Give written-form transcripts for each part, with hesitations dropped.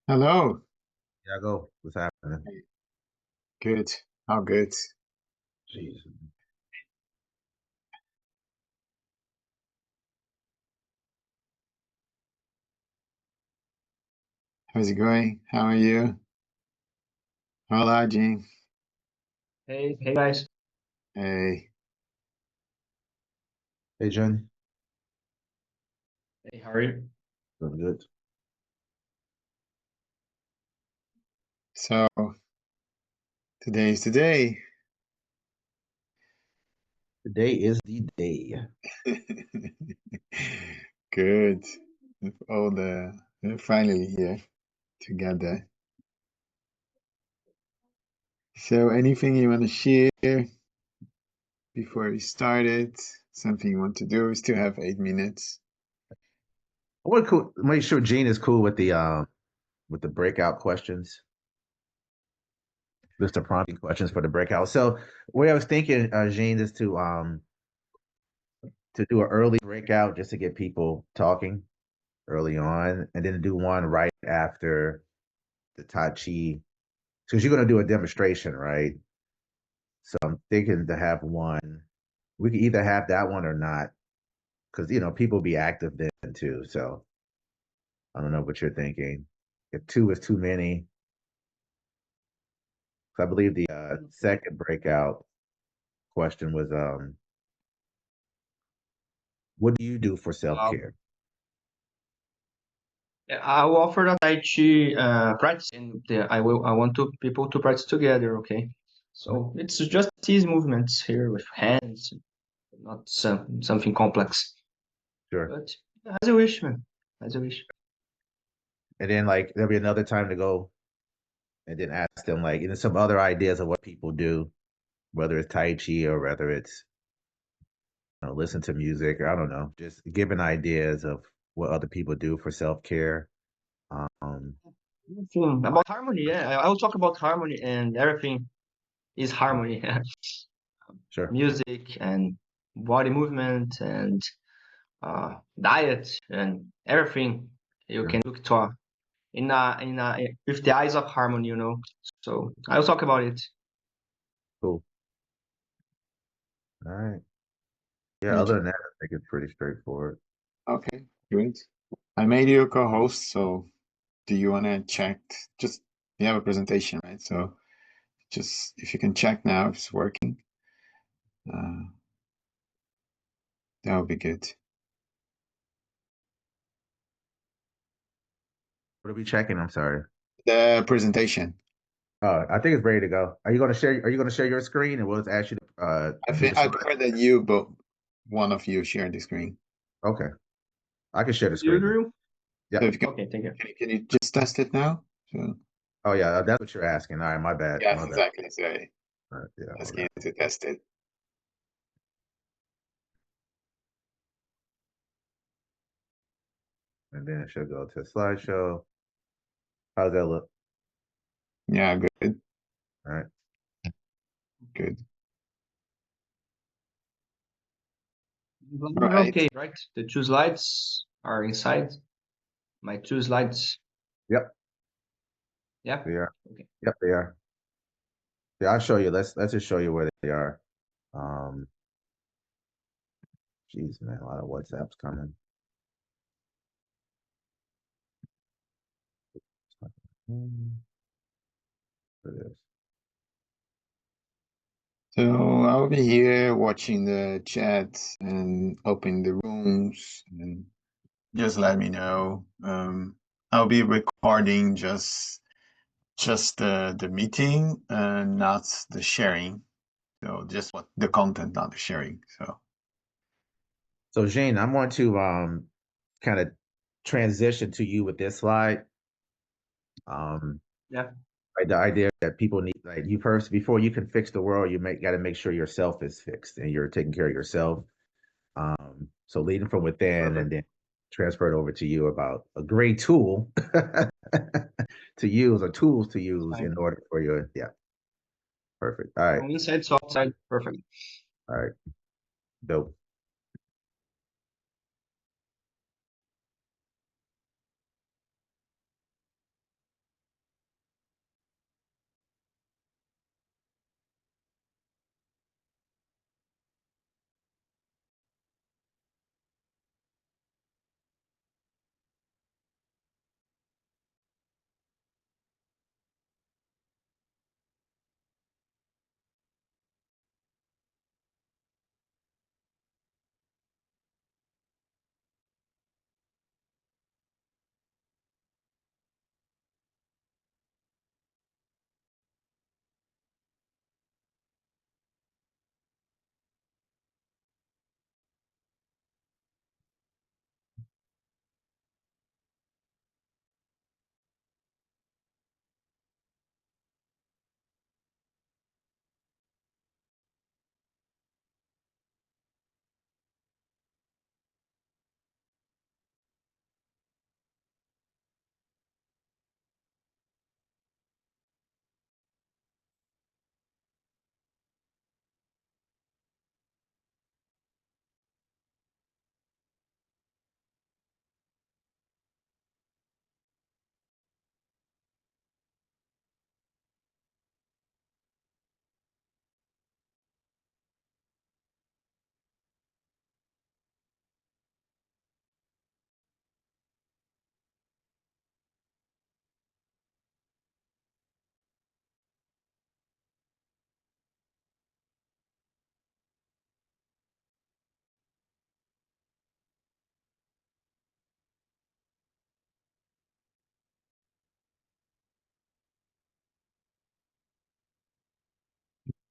Hello. Yeah, go. What's happening? Hey, good. How good? Jeez. How's it going? How are you? Hola, Jean. Hey guys. Hey. Hey, Jen. Hey, how are you? Doing good. So today's the day. Today is the day. Good. With all we're finally here together. So anything you want to share before we started? Something you want to do? We still have 8 minutes. I want to make sure Gene is cool with the breakout questions, just the prompting questions for the breakout. So, what I was thinking, Gene, is to do an early breakout just to get people talking early on, and then do one right after the Tai Chi, because you're going to do a demonstration, right? So I'm thinking to have one. We could either have that one or not, because people be active then too. So I don't know what you're thinking. If two is too many, 'cause I believe the second breakout question was, what do you do for self Uh, care? I will offer the Tai Chi practice, and I want to people to practice together. Okay, so it's just these movements here with hands, not something complex. Sure. But as you wish, man. As you wish. And then like there'll be another time to go, and then ask them like, some other ideas of what people do, whether it's Tai Chi or whether it's listen to music, or I don't know, just giving ideas of what other people do for self care. Um, About harmony, yeah. I will talk about harmony, and everything is harmony. sure, Music and body movement and diet and everything you sure, can look to in a with the eyes of harmony, you know. So I'll talk about it. cool. All right. Yeah. Good. Other than that, I think it's pretty straightforward. Okay, good. I made you a co-host, so do you want to check? Just you have a presentation, right? So just if you can check now if it's working, uh, that would be good. What are we checking? I'm sorry. The presentation. I think it's ready to go. Are you going to share? Are you going to share your screen, and we'll just ask you to I do think the I slide? prefer that you, but one of you share the screen. Okay, I can share the You screen then. Drew? So Yep. if you Okay, thank you. can you just test it now? So Oh yeah, that's what you're asking. All right, my bad. yes, My bad. exactly. So All right, yeah, hold asking on. you to test it. And then it should go to slideshow. How's that look? Yeah, good, All right. good. All right. Okay, right. The two slides are inside. My two slides. Yep, Yeah. they are. Okay. Yep, they are. Yeah, I'll show you. Let's just show you where they are. Um, Jeez, man, a lot of WhatsApps coming. For this. So I'll be here watching the chat and opening the rooms, and just let me know. I'll be recording just the meeting, not the sharing. So just what the content, not the sharing. So So Jane, I'm going to kind of transition to you with this slide. Um, Yeah. Right, the idea that people need, like you first, before you can fix the world, you got to make sure yourself is fixed and you're taking care of yourself. So leading from within, and Perfect. then transfer it over to you about a great tool to use, or tools to use Fine. in order for your, yeah, perfect. All right, From inside to outside. Perfect. all right, dope.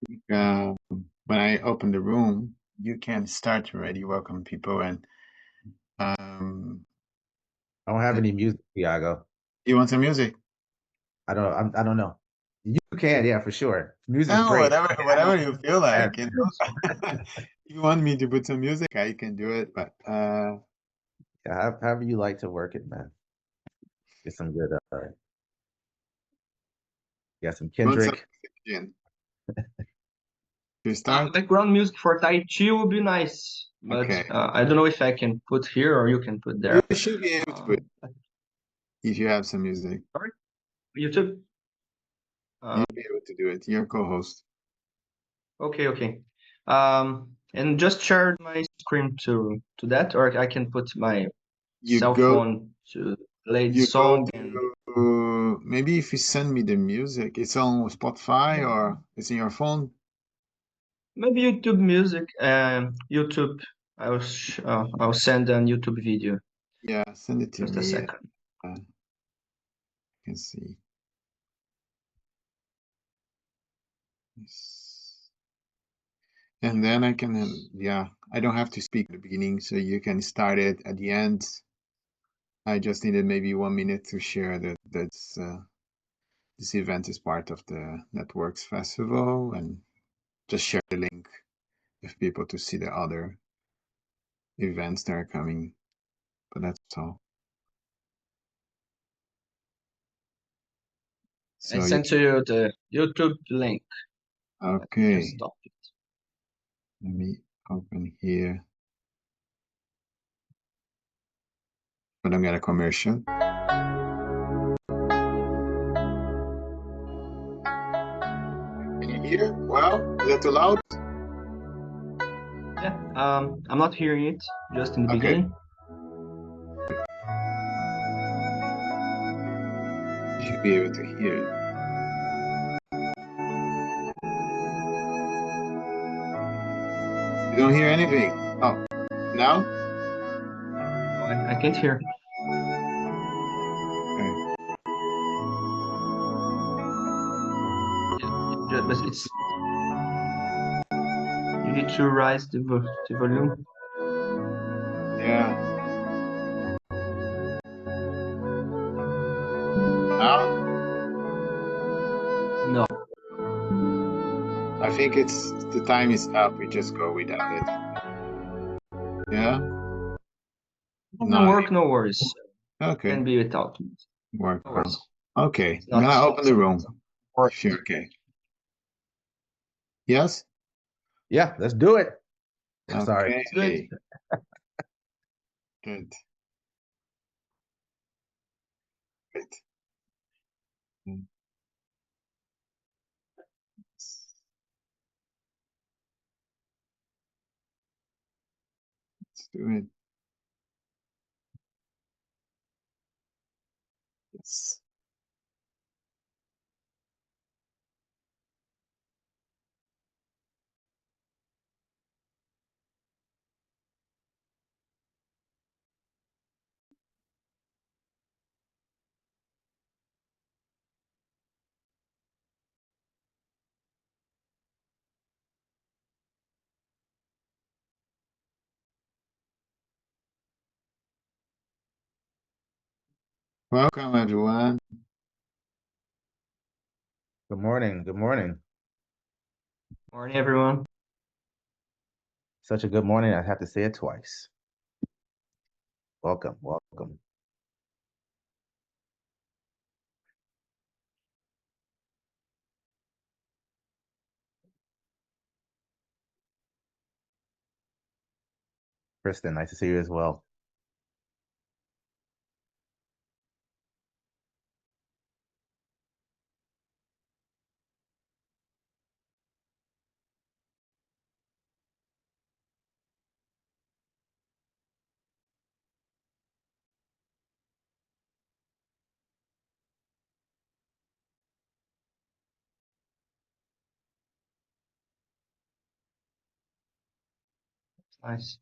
when I open the room, you can start already welcome people and um I don't have any music, Tiago. you want some music? I don't know. You can, yeah, for sure. Music's Oh, great. whatever you feel Yeah, like, you know. If you want me to put some music, I can do it, but however you like to work it, man. Get some good. Got some you want some Kendrick. music, Jin? To start? Background music for Tai Chi would be nice, but Okay. I don't know if I can put here or you can put You there. should be able to put Um, if you have some music. sorry, YouTube. You'll be able to do it. You're co-host. Okay, okay. And just share my screen to that, or I can put my You cell go phone to play the you go song and to maybe if you send me the music, it's on Spotify or it's in your phone. maybe YouTube music. YouTube. I'll send a YouTube video. Yeah, send it to Just a me. second. I can see. Yes. And then I can, yeah, I don't have to speak at the beginning, so you can start it at the end. I just needed maybe 1 minute to share that this event is part of the Networks Festival and just share the link with people to see the other events that are coming. But that's all. I So you sent to you the YouTube link. Let me just okay. stop it. Let me open here. But I'm gonna commercial. Can you hear? Well, is that too loud? Yeah. I'm not hearing it just in the Okay. beginning. You should be able to hear it. You don't hear anything. Oh, now? No, I can't hear. Okay. But it's you need to raise the volume. Yeah. Now? No. I think it's the time is up. We just go without it. Yeah? No No. work, no worries. Okay. Can be without me. Work No well. worries. Okay. It's I'm not gonna open the room. work. If you're okay. Yes? Yeah, let's do it. Sorry. Okay. It's good. Good. Great. Mm, let's do it. Yes. Welcome everyone. Good morning. Good morning. Morning, everyone. Such a good morning. I have to say it twice. Welcome. Welcome. Kristen, nice to see you as well. Nice.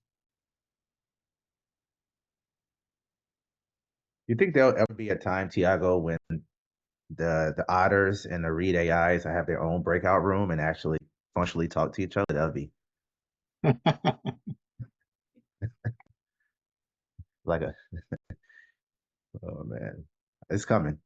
You think there'll ever be a time, Tiago, when the otters and the Read AIs have their own breakout room and actually functionally talk to each other, that would be like a, oh man, it's coming.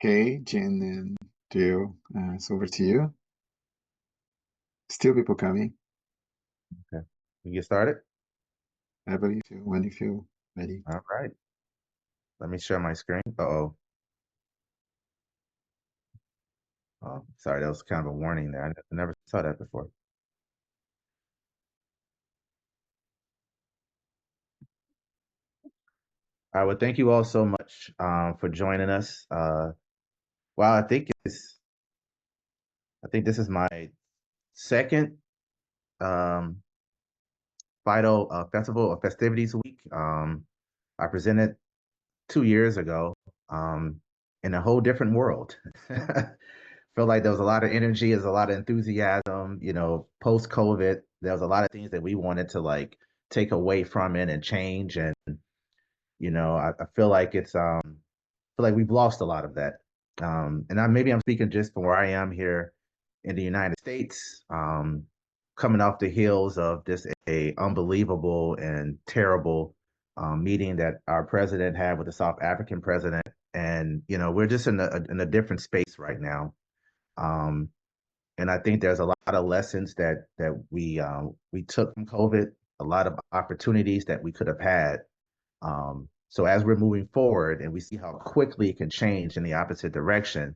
Okay, Jen and Drew, it's over to you. Still people coming. Okay. We get started? Whenever you feel, when you feel ready. All right. Let me share my screen. Uh-oh. Oh, sorry, that was kind of a warning there. I never saw that before. All right, well, thank you all so much for joining us. Wow, I think this is my second um, Fido festival or festivities week. I presented 2 years ago in a whole different world. Felt like there was a lot of energy, there's a lot of enthusiasm. Post COVID, there was a lot of things that we wanted to like take away from it and change. And I feel like we've lost a lot of that. Maybe I'm speaking just from where I am here in the United States, coming off the heels of this a unbelievable and terrible meeting that our president had with the South African president, and we're just in a different space right now. Um, and I think there's a lot of lessons that we took from COVID, a lot of opportunities that we could have had. So as we're moving forward and we see how quickly it can change in the opposite direction,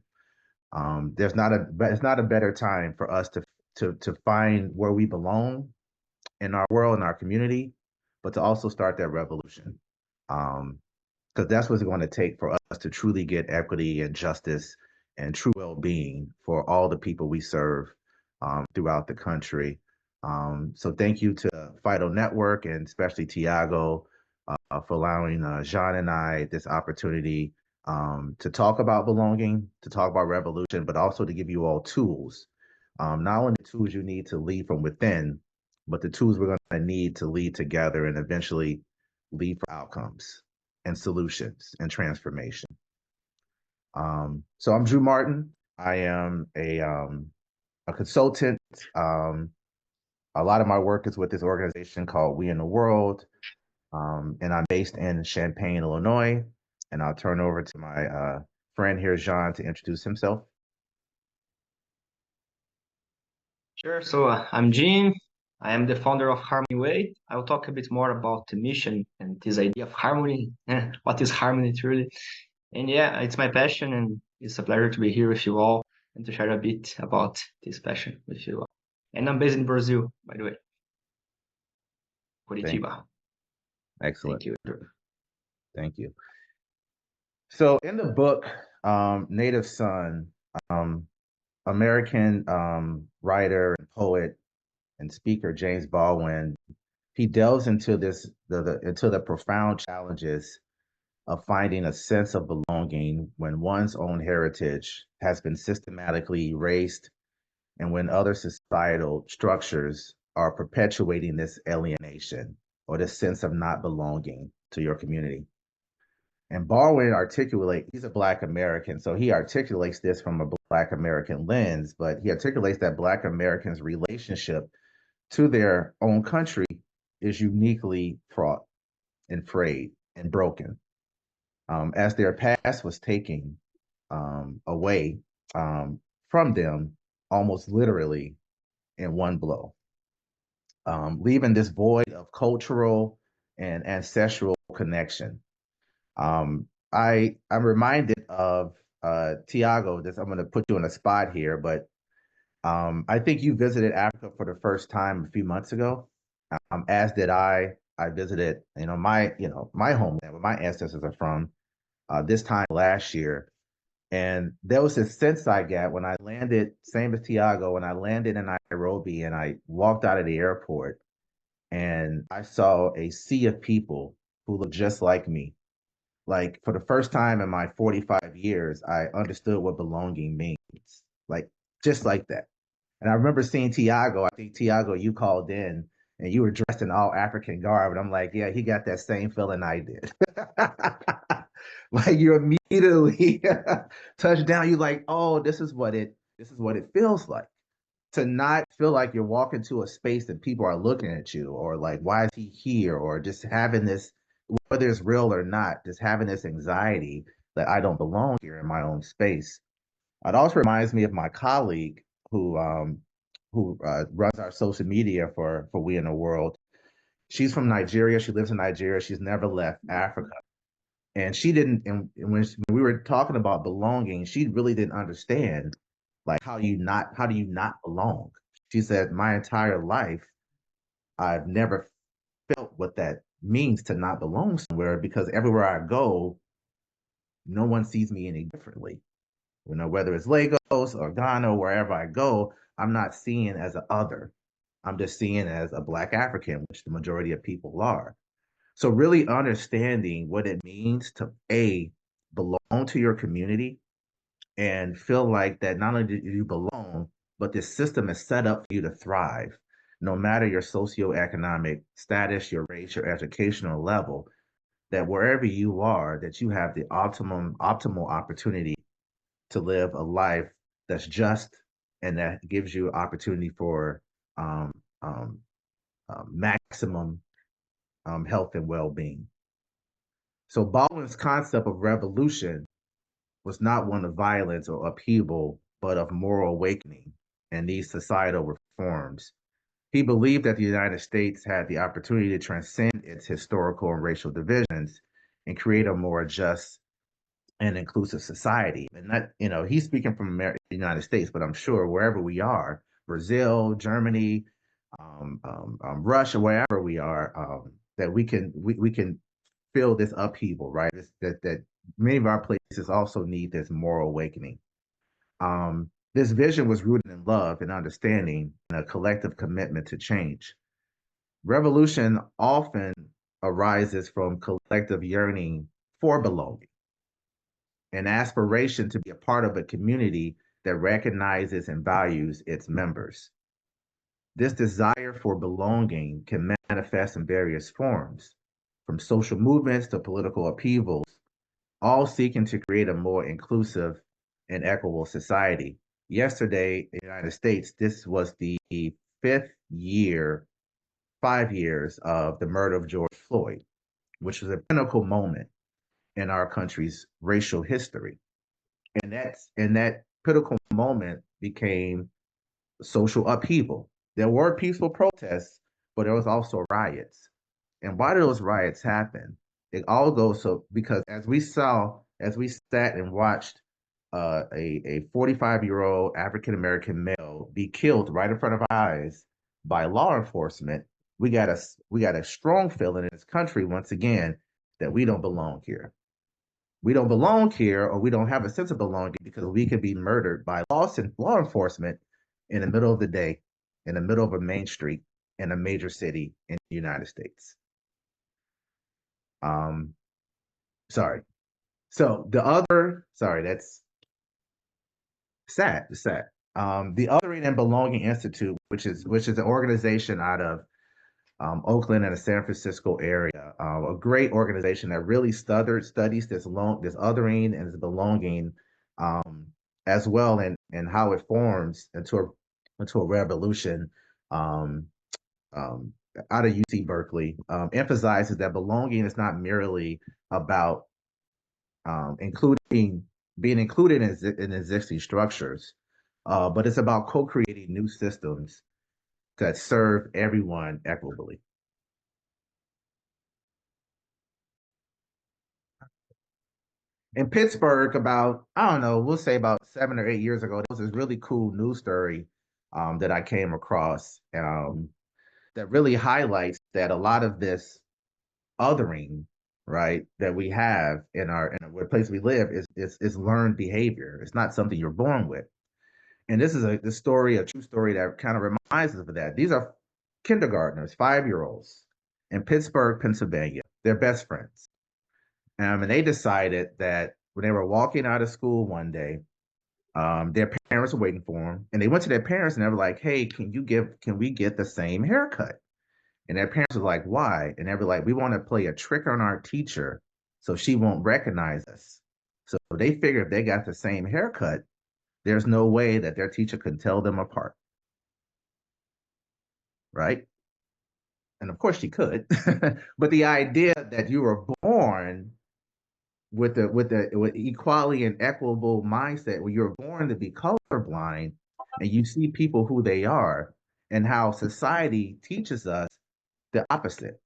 it's not a better time for us to find where we belong in our world, in our community, but to also start that revolution. Um, because that's what's going to take for us to truly get equity and justice and true well-being for all the people we serve throughout the country. So thank you to Fido Network and especially Tiago for allowing Jean and I this opportunity to talk about belonging, to talk about revolution, but also to give you all tools. Not only the tools you need to lead from within, but the tools we're going to need to lead together and eventually lead for outcomes and solutions and transformation. So I'm Drew Martin. I am a consultant. A lot of my work is with this organization called We in the World, and I'm based in Champaign, Illinois. And I'll turn over to my friend here, Jean, to introduce himself. Sure. So I'm Jim. I am the founder of Harmony Way. I will talk a bit more about the mission and this idea of harmony. What is harmony truly? And yeah, it's my passion, and it's a pleasure to be here with you all and to share a bit about this passion with you all. And I'm based in Brazil, by the way, Thank, Curitiba. excellent. Thank you. Thank you. So in the book, Native Son, um, American writer and poet and speaker James Baldwin, he delves into into the profound challenges of finding a sense of belonging when one's own heritage has been systematically erased and when other societal structures are perpetuating this alienation or this sense of not belonging to your community. And he's a Black American, so he articulates this from a Black American lens, but he articulates that Black Americans' relationship to their own country is uniquely fraught and frayed and broken, as their past was taken away from them almost literally in one blow, leaving this void of cultural and ancestral connection. I'm reminded of Tiago. This I'm going to put you on a spot here, but I think you visited Africa for the first time a few months ago. As did I. I visited, my homeland, where my ancestors are from, this time last year, And there was this sense I got when I landed, same as Tiago, when I landed in Nairobi and I walked out of the airport and I saw a sea of people who looked just like me. Like for the first time in my 45 years, I understood what belonging means. Like just like that. And I remember seeing Tiago. I think Tiago, you called in and you were dressed in all African garb. And I'm like, yeah, he got that same feeling I did. Like you immediately touch down. You like, oh, this is what it feels like to not feel like you're walking to a space that people are looking at you or like, why is he here? Or just having this, whether it's real or not, just having this anxiety that I don't belong here in my own space. It also reminds me of my colleague who runs our social media for We in the World. She's from Nigeria. She lives in Nigeria. She's never left Africa, and she didn't. And when we were talking about belonging, she really didn't understand like how do you not belong. She said, "My entire life, I've never felt what that means to not belong somewhere because everywhere I go, no one sees me any differently. Whether it's Lagos or Ghana or wherever I go, I'm not seen as a other. I'm just seen as a Black African, which the majority of people are. So really understanding what it means to belong to your community and feel like that not only do you belong, but this system is set up for you to thrive, no matter your socioeconomic status, your race, your educational level, that wherever you are, that you have the optimal opportunity to live a life that's just and that gives you opportunity for um, um, maximum health and well-being. So Baldwin's concept of revolution was not one of violence or upheaval, but of moral awakening and these societal reforms. He believed that the United States had the opportunity to transcend its historical and racial divisions and create a more just and inclusive society. And that, he's speaking from the United States, but I'm sure wherever we are, Brazil, Germany, Russia, wherever we are, that we can feel this upheaval, right? That many of our places also need this moral awakening. This vision was rooted in love and understanding and a collective commitment to change. Revolution often arises from collective yearning for belonging, an aspiration to be a part of a community that recognizes and values its members. This desire for belonging can manifest in various forms, from social movements to political upheavals, all seeking to create a more inclusive and equitable society. Yesterday in the United States, this was the fifth year, 5 years of the murder of George Floyd, which was a pinnacle moment in our country's racial history. And that critical moment became social upheaval. There were peaceful protests, but there was also riots. And why did those riots happen? It all goes so because as we sat and watched a 45-year-old African American male be killed right in front of our eyes by law enforcement, we got a strong feeling in this country once again that we don't belong here. We don't belong here or we don't have a sense of belonging because we could be murdered by law enforcement in the middle of the day, in the middle of a main street in a major city in the United States. Um, sorry. So that's sad. It's sad. The Othering and Belonging Institute, which is an organization out of Oakland and the San Francisco area. A great organization that really studies this othering and this belonging, um, as well, and how it forms into a revolution. Um, um, Out of UC Berkeley, emphasizes that belonging is not merely about including being included in existing structures, but it's about co-creating new systems that serve everyone equitably. In Pittsburgh, about I don't know, we'll say about 7 or 8 years ago, there was this really cool news story that I came across that really highlights that a lot of this othering right, that we have in the place we live is learned behavior. It's not something you're born with. And this is a true story that kind of reminds us of that. These are kindergartners, 5-year-olds in Pittsburgh, Pennsylvania. They're best friends. And they decided that when they were walking out of school one day, their parents were waiting for them, and they went to their parents and they were like, "Hey, can we get the same haircut?" And their parents were like, "Why?" And they were like, "We want to play a trick on our teacher so she won't recognize us." So they figured if they got the same haircut, there's no way that their teacher could tell them apart, right? And of course she could. But the idea that you were born with equality and equitable mindset, where you're born to be colorblind and you see people who they are, and how society teaches us the opposite.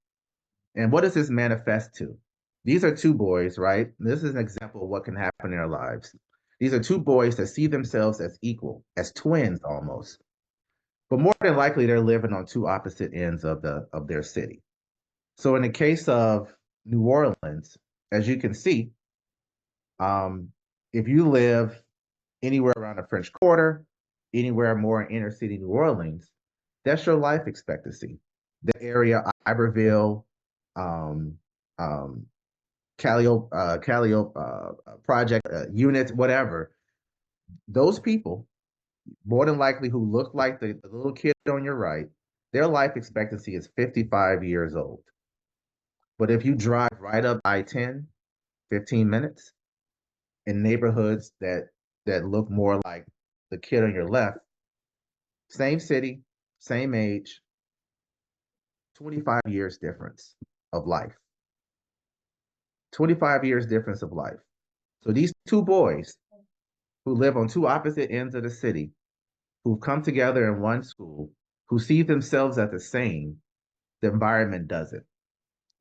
And what does this manifest to? These are two boys, right? This is an example of what can happen in their lives. These are two boys that see themselves as equal, as twins almost. But more than likely, they're living on two opposite ends of their city. So in the case of New Orleans, as you can see, if you live anywhere around the French Quarter, anywhere more in inner city New Orleans, that's your life expectancy. The area, Iberville, um, um, Calliope project units, whatever. Those people, more than likely, who look like the little kid on your right, their life expectancy is 55 years old. But if you drive right up I-10, 15 minutes in neighborhoods that look more like the kid on your left, same city, same age, 25 years difference of life. 25 years difference of life. So these two boys who live on two opposite ends of the city, who've come together in one school, who see themselves as the same, the environment doesn't.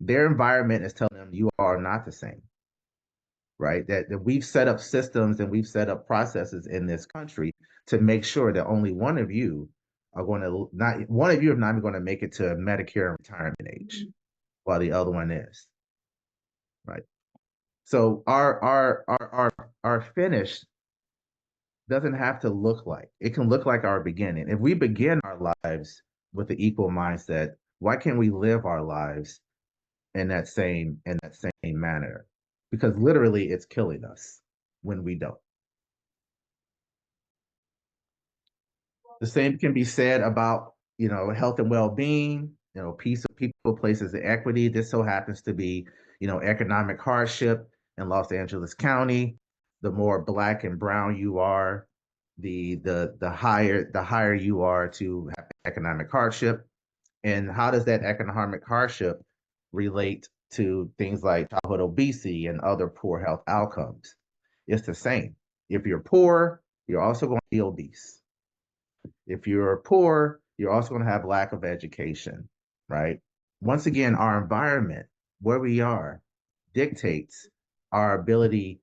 Their environment is telling them you are not the same, right? That we've set up systems and we've set up processes in this country to make sure that only one of you are going to not one of you are not going to make it to Medicare and retirement age, while the other one is, right? So our finish doesn't have to look like. It can look like our beginning. If we begin our lives with the equal mindset, why can't we live our lives in that same manner? Because literally it's killing us when we don't. The same can be said about, health and well-being, peace of people, places of equity. This so happens to be, economic hardship in Los Angeles County. The more black and brown you are, the higher you are to have economic hardship. And how does that economic hardship relate to things like childhood obesity and other poor health outcomes? It's the same. If you're poor, you're also going to be obese. If you're poor, you're also going to have lack of education, right? Once again, our environment, where we are, dictates our ability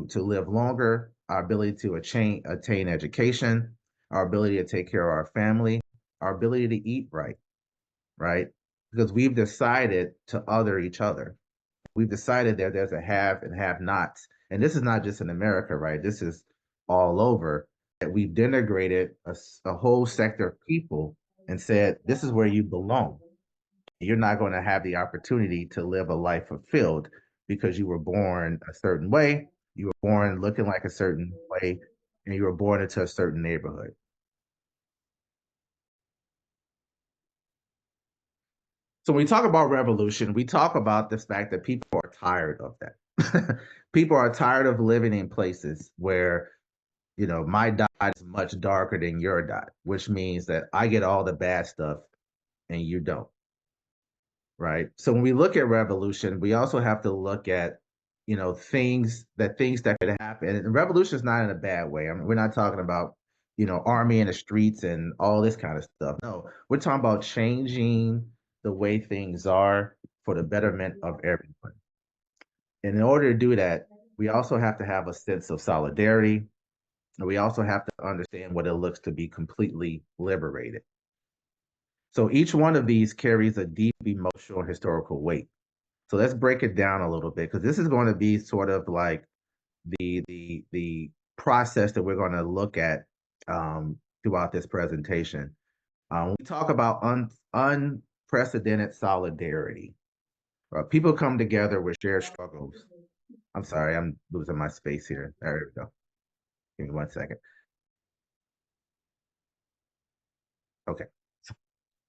to live longer, our ability to attain education, our ability to take care of our family, our ability to eat right, right? Because we've decided to other each other. We've decided that there's a have and have nots. And this is not just in America, right? This is all over, that we've denigrated a whole sector of people and said, this is where you belong. You're not going to have the opportunity to live a life fulfilled because you were born a certain way, you were born looking like a certain way, and you were born into a certain neighborhood. So when we talk about revolution, we talk about the fact that people are tired of that. People are tired of living in places where, my dot is much darker than your dot, which means that I get all the bad stuff and you don't, right? So when we look at revolution, we also have to look at, things that could happen. And revolution is not in a bad way. I mean, we're not talking about, army in the streets and all this kind of stuff. No, we're talking about changing the way things are for the betterment of everyone. And in order to do that, we also have to have a sense of solidarity. And we also have to understand what it looks to be completely liberated. So each one of these carries a deep emotional and historical weight. So let's break it down a little bit because this is going to be sort of like the process that we're going to look at throughout this presentation. When we talk about unprecedented solidarity, people come together with shared struggles. I'm sorry, I'm losing my space here. There we go. Give me 1 second. Okay.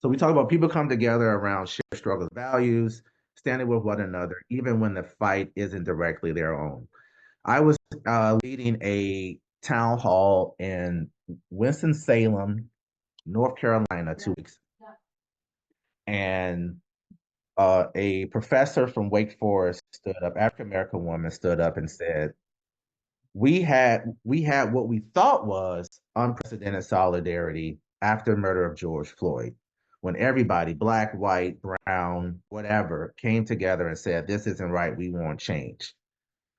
So we talk about people come together around shared struggles, values, standing with one another, even when the fight isn't directly their own. I was leading a town hall in Winston-Salem, North Carolina, 2 weeks, and a professor from Wake Forest stood up, African American woman stood up and said, we had what we thought was unprecedented solidarity after the murder of George Floyd, when everybody, black, white, brown, whatever, came together and said, this isn't right, we want change.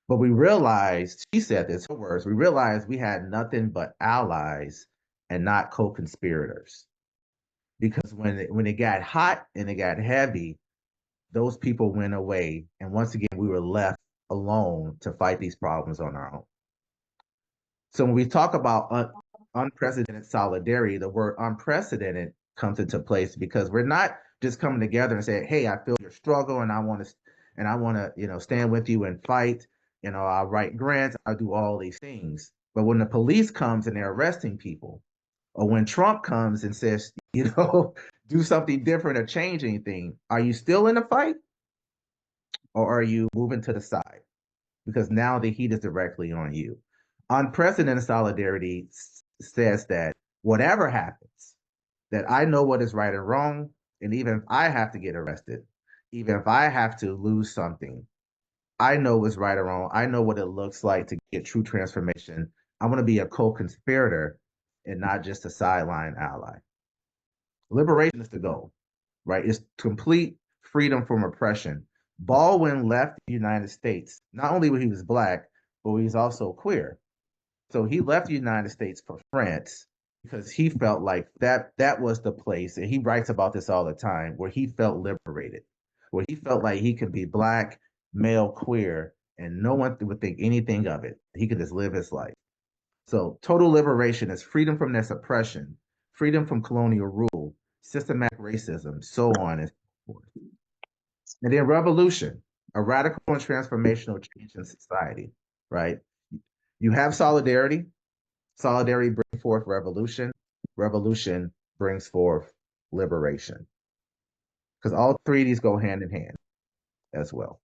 But we realized, she said this, her words, we realized we had nothing but allies and not co-conspirators. Because when it got hot and it got heavy, those people went away. And once again, we were left alone to fight these problems on our own. So when we talk about unprecedented solidarity, the word unprecedented comes into place because we're not just coming together and saying, "Hey, I feel your struggle, and I want to, stand with you and fight. I'll write grants, I'll do all these things." But when the police comes and they're arresting people, or when Trump comes and says, do something different or change anything, are you still in the fight, or are you moving to the side? Because now the heat is directly on you. Unprecedented solidarity says that whatever happens, that I know what is right and wrong, and even if I have to get arrested, even if I have to lose something, I know what's right or wrong. I know what it looks like to get true transformation. I want to be a co-conspirator and not just a sideline ally. Liberation is the goal, right? It's complete freedom from oppression. Baldwin left the United States. Not only was he black, but he was also queer. So he left the United States for France because he felt like that was the place, and he writes about this all the time, where he felt liberated, where he felt like he could be black, male, queer, and no one would think anything of it. He could just live his life. So total liberation is freedom from this oppression, freedom from colonial rule, systematic racism, so on and so forth. And then revolution, a radical and transformational change in society, right? You have solidarity. Solidarity brings forth revolution. Revolution brings forth liberation. Because all three of these go hand in hand as well.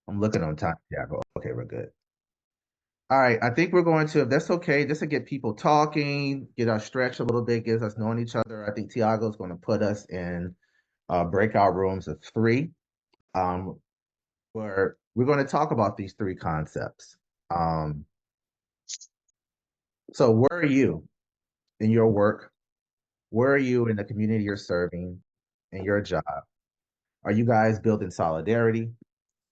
I'm looking on time. Yeah, okay, we're good. All right, I think we're going to, if that's okay, just to get people talking, get our stretch a little bit, get us knowing each other. I think Tiago's going to put us in breakout rooms of 3, where we're going to talk about these 3 concepts. So where are you in your work? Where are you in the community you're serving, in your job? Are you guys building solidarity?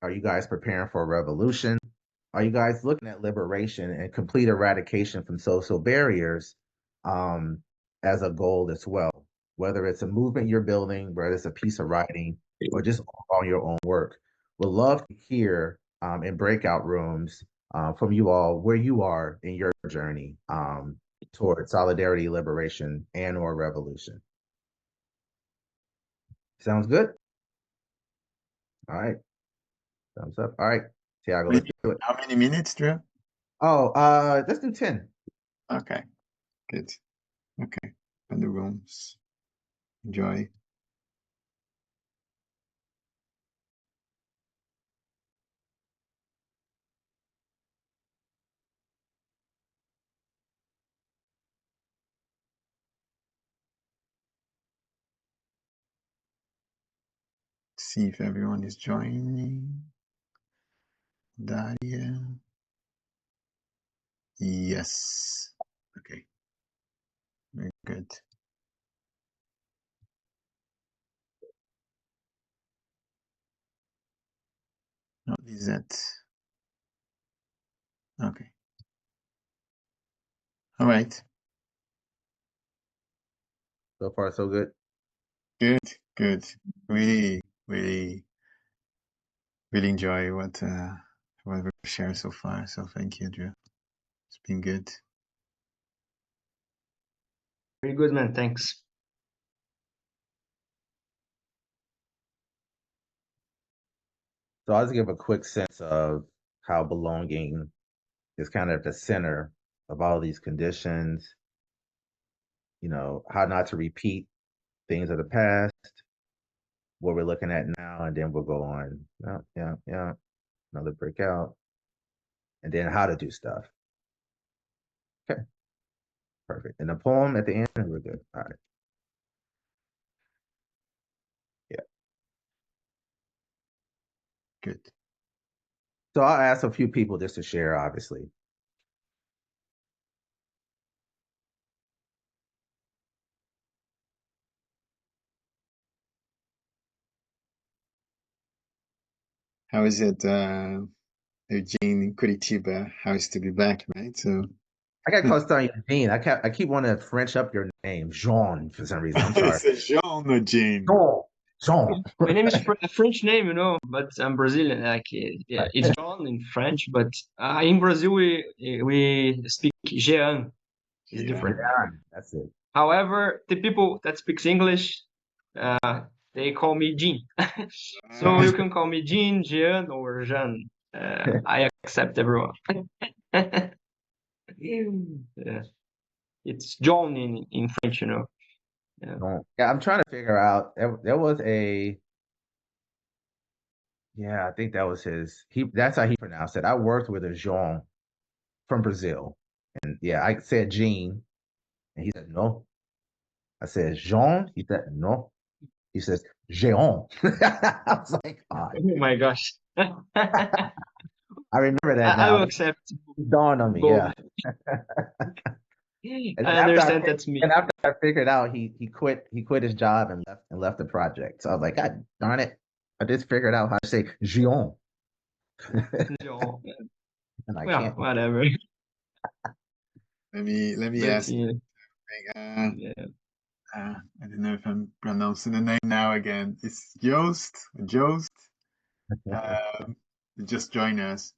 Are you guys preparing for a revolution? Are you guys looking at liberation and complete eradication from social barriers as a goal as well? Whether it's a movement you're building, whether it's a piece of writing, or just on your own work. We'd love to hear in breakout rooms from you all where you are in your journey toward solidarity, liberation, and or revolution. Sounds good? All right. Thumbs up. All right, Tiago, let's do it. How many minutes, Drew? Oh, let's do 10. Okay, good. Okay, in the rooms. Enjoy. See if everyone is joining. Daria. Yes. Okay. Very good. Not Lisette. Okay. All right. So far, so good. Good. Good. Really really really enjoy what we've shared so far. So thank you, Drew. It's been good. Very good, man. Thanks. So I'll just give a quick sense of how belonging is kind of at the center of all these conditions, how not to repeat things of the past, what we're looking at now, and then we'll go on, yeah, yeah, yeah, another breakout, and then how to do stuff. Okay, perfect. And the poem at the end, and we're good. All right. Yeah. Good. So I'll ask a few people just to share, obviously. How is it, Eugene in Curitiba? How is to be back, right? So I got close to Eugene. I keep wanting to French up your name, Jean, for some reason. I'm sorry. it's Jean or Jean. Jean. Jean. My name is a French name, but I'm Brazilian. Like, yeah, it's John in French, but in Brazil we speak Jean. It's Yeah. different. Yeah, that's it. However, the people that speaks English, they call me Jean. So you can call me Jean, Jean, or Jean. I accept everyone. Yeah. It's John in French, Yeah. Jean. Yeah, I'm trying to figure out. There was yeah, I think that was his. That's how he pronounced it. I worked with a Jean from Brazil, and yeah, I said Jean, and he said no. I said Jean. He said no. He says Jean. I was like, oh, Oh my gosh. I I remember that I will now. accept It dawned on me. both. Yeah. And I then understand that's me. after I figured out he quit his job and left the project. So I was like, God darn it. I just figured out how to say Gion. No, And I well, can't. whatever. Let me But ask. yeah, Uh, yeah. I don't know if I'm pronouncing the name now again. It's Joost. Joost. Just join us.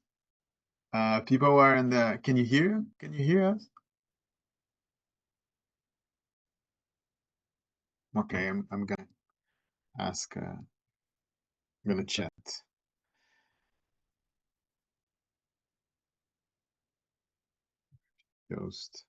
People are in the. Can you hear? Can you hear us? Okay, I'm gonna ask. I'm gonna chat. Joost.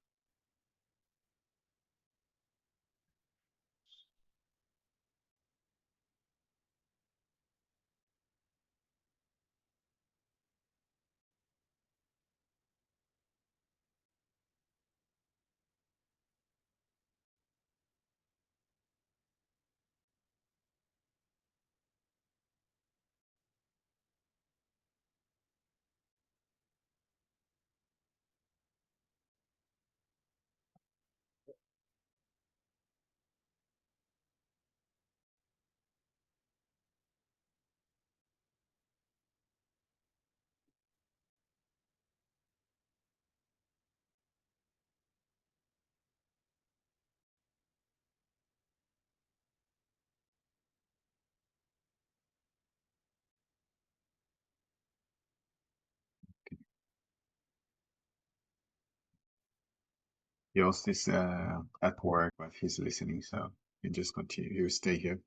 Joost is at work, but he's listening, so you just continue. You stay here.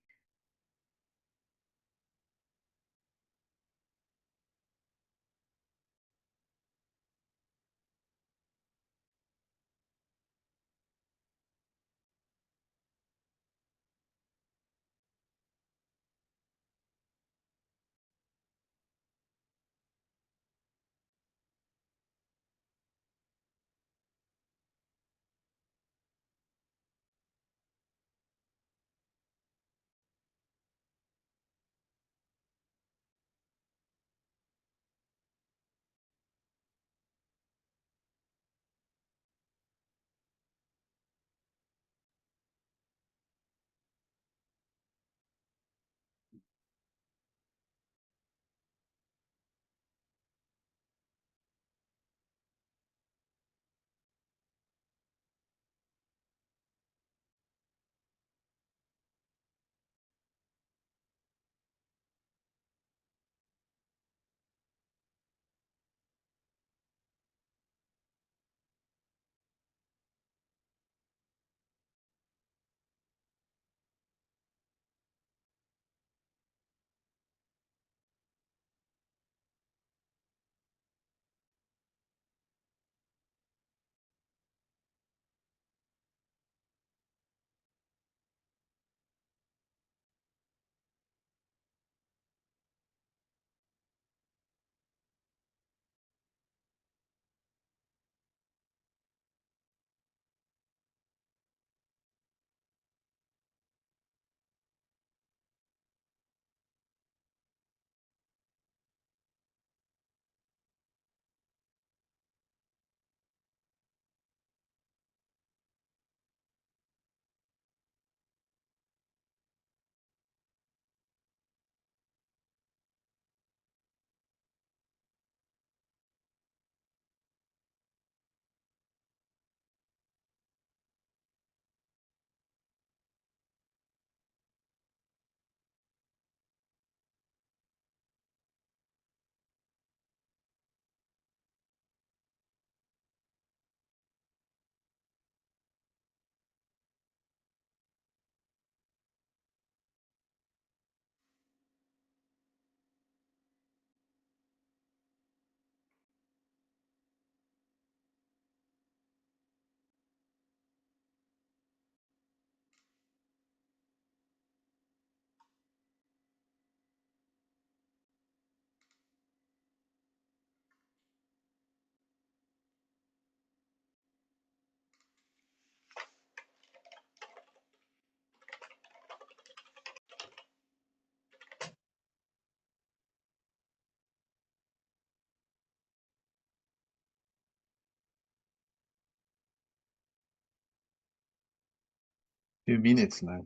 Few minutes left.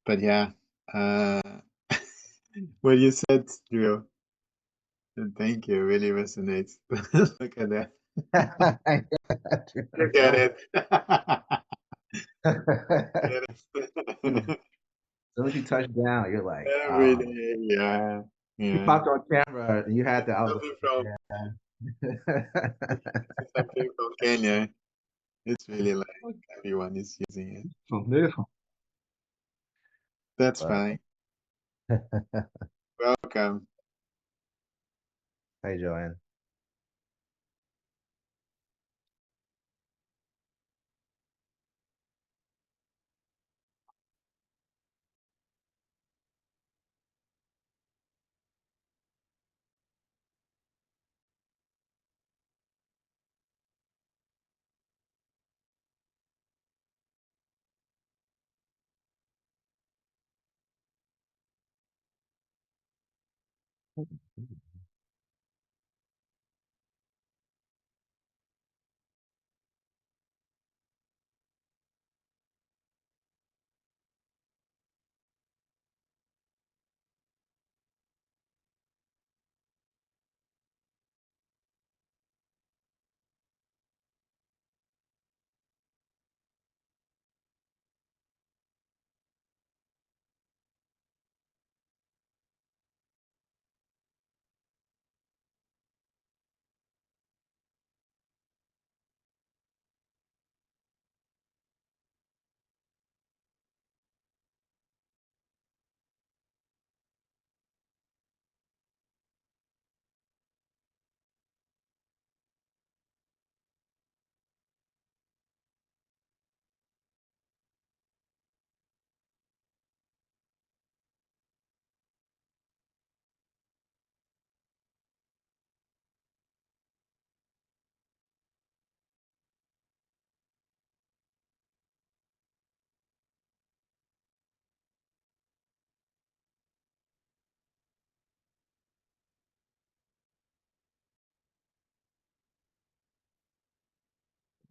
But yeah, uh, what you said, Drew, thank you, really resonates. Look at that. Look at it. Look at it. As soon as you touch down, you're like, Every day, yeah, you yeah. popped on camera and you had the, I was Something from like, something from Kenya. It's really like everyone is using it. Beautiful, beautiful. That's but fine. Welcome. hey, Joanne.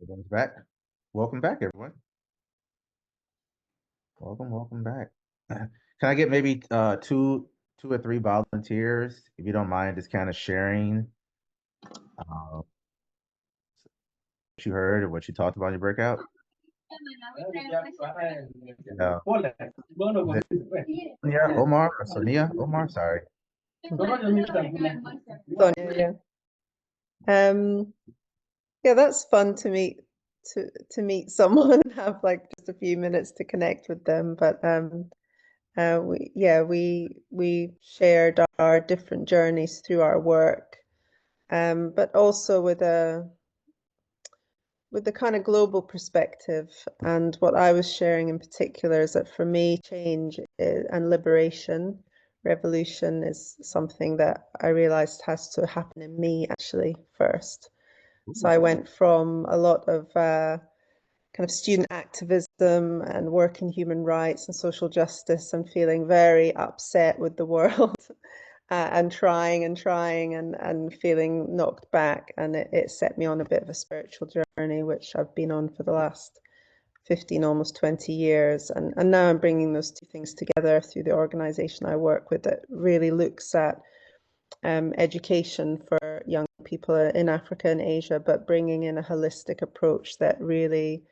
Everyone's back. Welcome back, everyone. Welcome back. Can I get maybe two or three volunteers, if you don't mind, just kind of sharing what you heard or what you talked about in your breakout? Yeah. Is it Sonia, Omar, or Sonia? Omar, sorry. Sonia, yeah. Yeah, that's fun to meet meet someone and have like just a few minutes to connect with them. But we shared our different journeys through our work, but also with the kind of global perspective. And what I was sharing in particular is that for me, change and liberation, revolution is something that I realized has to happen in me actually first. So I went from a lot of kind of student activism and work in human rights and social justice and feeling very upset with the world and trying and feeling knocked back. And it set me on a bit of a spiritual journey, which I've been on for the last 15, almost 20 years. And now I'm bringing those two things together through the organization I work with that really looks at education for young people in Africa and Asia, but bringing in a holistic approach that really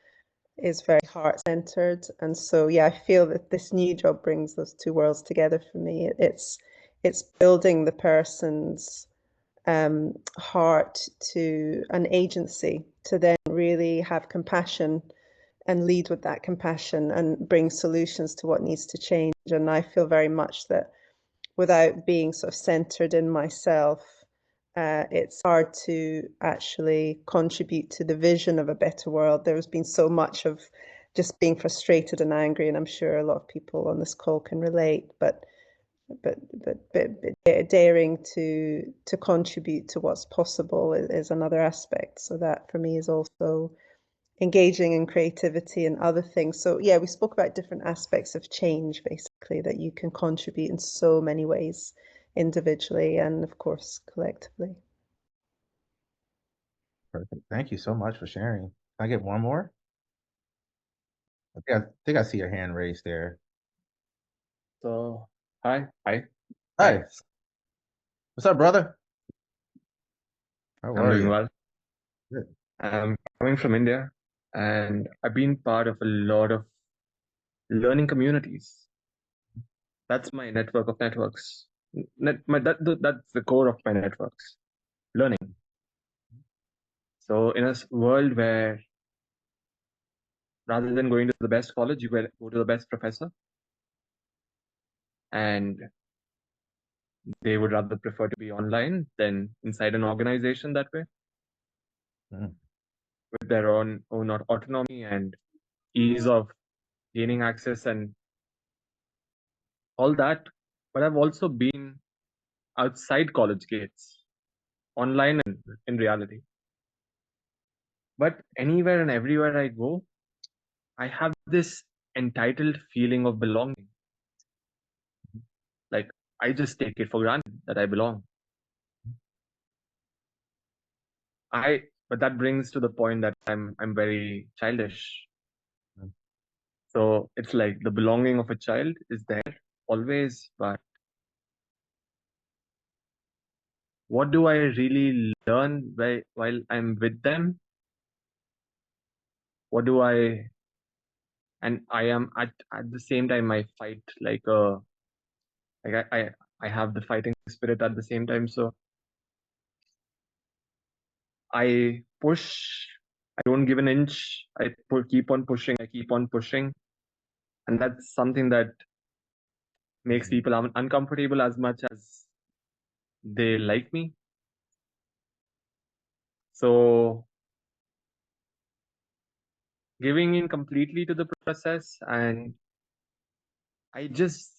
is very heart-centered. And so, yeah, I feel that this new job brings those two worlds together for me. It's building the person's heart to an agency to then really have compassion and lead with that compassion and bring solutions to what needs to change. And I feel very much that without being sort of centered in myself, it's hard to actually contribute to the vision of a better world. There's been so much of just being frustrated and angry, and I'm sure a lot of people on this call can relate. But daring to contribute to what's possible is another aspect. So that for me is also engaging in creativity and other things. So yeah, we spoke about different aspects of change, basically, that you can contribute in so many ways, individually and of course collectively. Perfect. Thank you so much for sharing. Can I get one more? I think I see your hand raised there. So, hi, hi, Hi, hi. what's up, brother? How I'm are doing you? well. Good. I'm coming from India, and I've been part of a lot of learning communities. That's my network of networks. That's the core of my networks, learning. So, in a world where rather than going to the best college, you go to the best professor, and they would rather prefer to be online than inside an organization that way, Mm. with their own autonomy and ease of gaining access and all that. But I've also been outside college gates, online and in reality. But anywhere and everywhere I go, I have this entitled feeling of belonging. Like, I just take it for granted that I belong. But that brings to the point that I'm very childish. Mm. So it's like the belonging of a child is there always, but what do I really learn while I'm with them? What do I and I am at the same time I fight like I have the fighting spirit at the same time. So I push. I don't give an inch. Keep on pushing. I keep on pushing, and that's something that makes people uncomfortable as much as they like me. So giving in completely to the process, and I just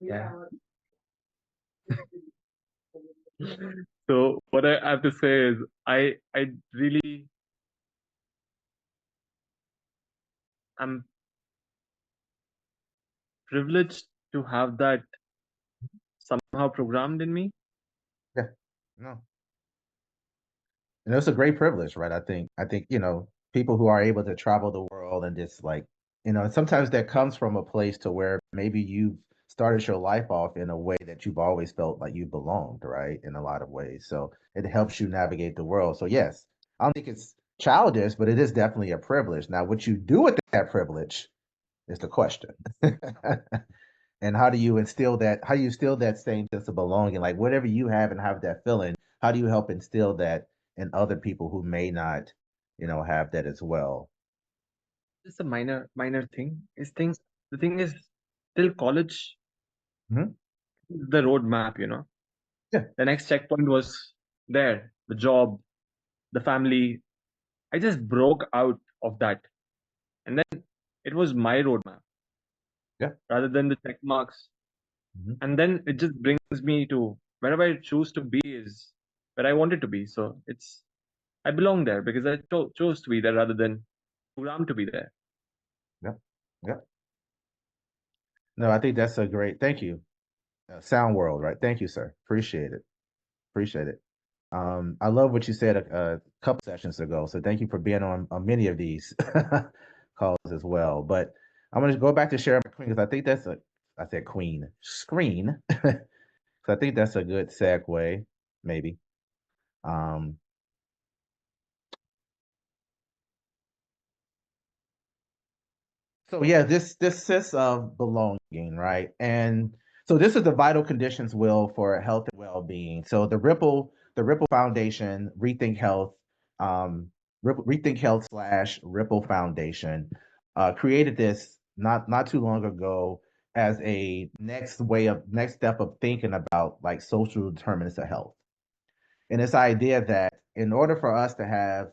yeah. So what I have to say is I really am privileged to have that somehow programmed in me. Yeah. No. And it's a great privilege, right? I think, people who are able to travel the world and just like, and sometimes that comes from a place to where maybe you've started your life off in a way that you've always felt like you belonged, right? In a lot of ways. So it helps you navigate the world. So yes, I don't think it's childish, but it is definitely a privilege. Now, what you do with that privilege is the question. And how do you instill that same sense of belonging? Like whatever you have and have that feeling, how do you help instill that in other people who may not, have that as well? Just a minor thing. The thing is till college Mhm. the roadmap, you know. Yeah. The next checkpoint was there, the job, the family. I just broke out of that. And then it was my roadmap Yeah. rather than the check marks. Mhm. And then it just brings me to wherever I choose to be is where I wanted to be. So I belong there because I chose to be there rather than programmed to be there. Yeah. Yeah. No, I think that's a great, thank you. Sound World, right? Thank you, sir. Appreciate it. Appreciate it. I love what you said a couple sessions ago. So thank you for being on many of these calls as well. But I'm going to go back to share my queen because I think I said queen screen. So I think that's a good segue, maybe. Um, so yeah, this sense of belonging, right? And so this is the vital conditions will for health and well-being. So the Ripple Foundation, um, Rethink Health / Ripple Foundation, created this not too long ago as a next step of thinking about like social determinants of health. And this idea that in order for us to have,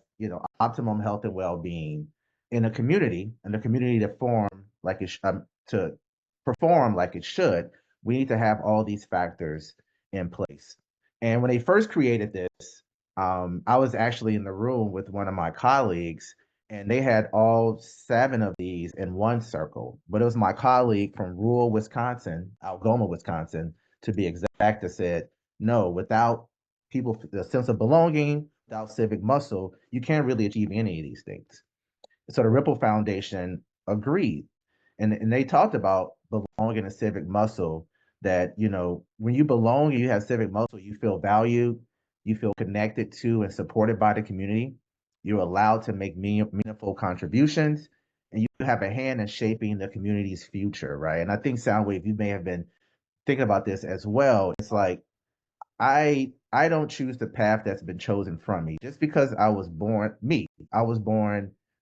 optimum health and well-being in a community, and the community to perform like it should, we need to have all these factors in place. And when they first created this, I was actually in the room with one of my colleagues, and they had all 7 of these in one circle. But it was my colleague from rural Wisconsin, Algoma, Wisconsin, to be exact, that said, no, without people, the sense of belonging, without civic muscle, you can't really achieve any of these things. So the Ripple Foundation agreed, and they talked about belonging and civic muscle. That when you belong, you have civic muscle, you feel valued, you feel connected to and supported by the community. You're allowed to make meaningful contributions, and you have a hand in shaping the community's future, right? And I think Soundwave, you may have been thinking about this as well. It's like I don't choose the path that's been chosen from me. Just because I was born,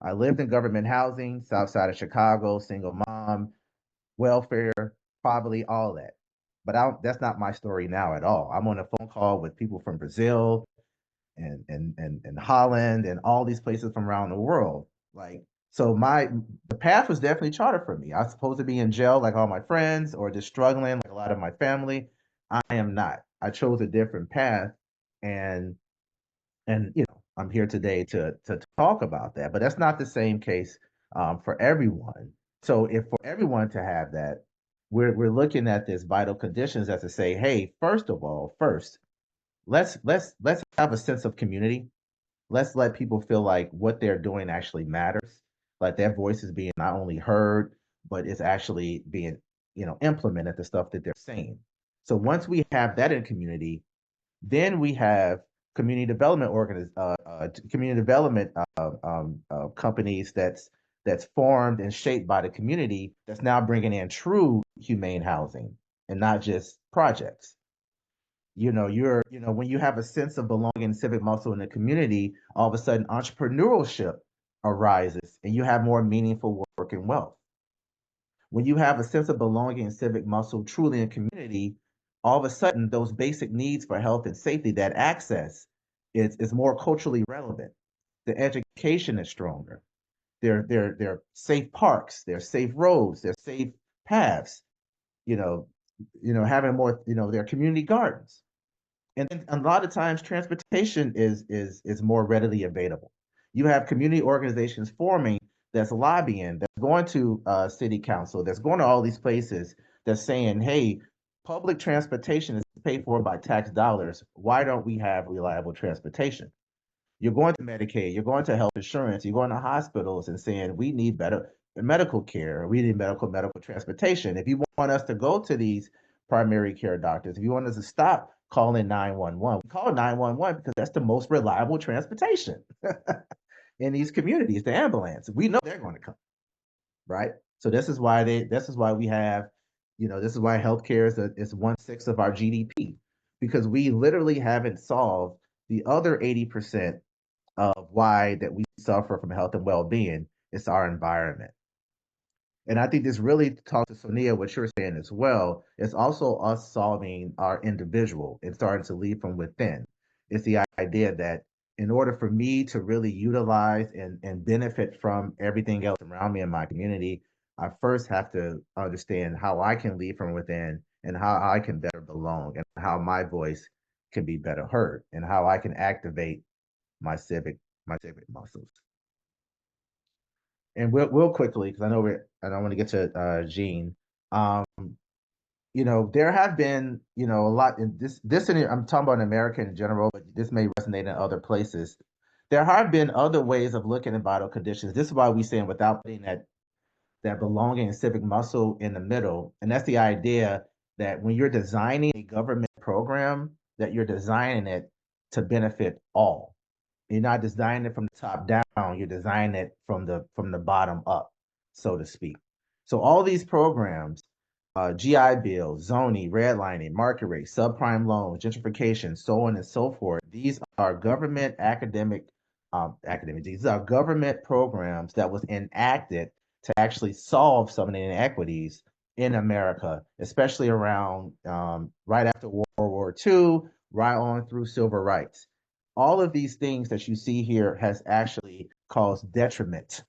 I lived in government housing, south side of Chicago, single mom, welfare, poverty, all that. But that's not my story now at all. I'm on a phone call with people from Brazil and Holland and all these places from around the world. Like, so the path was definitely charted for me. I was supposed to be in jail like all my friends or just struggling like a lot of my family. I am not. I chose a different path, and I'm here today to talk about that. But that's not the same case for everyone. So if for everyone to have that, we're looking at this vital conditions as to say, hey, first of all, let's have a sense of community. Let's let people feel like what they're doing actually matters, like their voice is being not only heard, but it's actually being implemented, the stuff that they're saying. So once we have that in community, then we have community development companies that's formed and shaped by the community, that's now bringing in true humane housing and not just projects. When you have a sense of belonging, civic muscle in the community, all of a sudden entrepreneurship arises and you have more meaningful work and wealth. When you have a sense of belonging and civic muscle truly in community, all of a sudden those basic needs for health and safety, that access is more culturally relevant. The education is stronger. There are safe parks, there are safe roads, there are safe paths, you know, having more, there are community gardens. And then a lot of times transportation is more readily available. You have community organizations forming, that's lobbying, that's going to city council, that's going to all these places, that's saying, hey, public transportation is paid for by tax dollars. Why don't we have reliable transportation? You're going to Medicaid, you're going to health insurance, you're going to hospitals and saying we need better medical care, we need medical transportation. If you want us to go to these primary care doctors, if you want us to stop calling 911, we call 911 because that's the most reliable transportation in these communities, the ambulance. We know they're going to come, right? So this is why we have, this is why healthcare is 1/6 of our GDP, because we literally haven't solved the other 80% of why that we suffer from health and well-being. It's our environment. And I think this really talks to Sonia, what you're saying as well. It's also us solving our individual and starting to lead from within. It's the idea that in order for me to really utilize and benefit from everything else around me in my community, I first have to understand how I can lead from within and how I can better belong and how my voice can be better heard and how I can activate my civic muscles. And we'll quickly, because I don't want to get to Gene. Um, there have been, a lot in I'm talking about in America in general, but this may resonate in other places. There have been other ways of looking at vital conditions. This is why we saying without putting that belonging and civic muscle in the middle. And that's the idea that when you're designing a government program, that you're designing it to benefit all. You're not designing it from the top down, you're designing it from the bottom up, so to speak. So all these programs, GI Bill, zoning, redlining, market rate, subprime loans, gentrification, so on and so forth. These are government these are government programs that was enacted to actually solve some of the inequities in America, especially around right after World War II, right on through civil rights. All of these things that you see here has actually caused detriment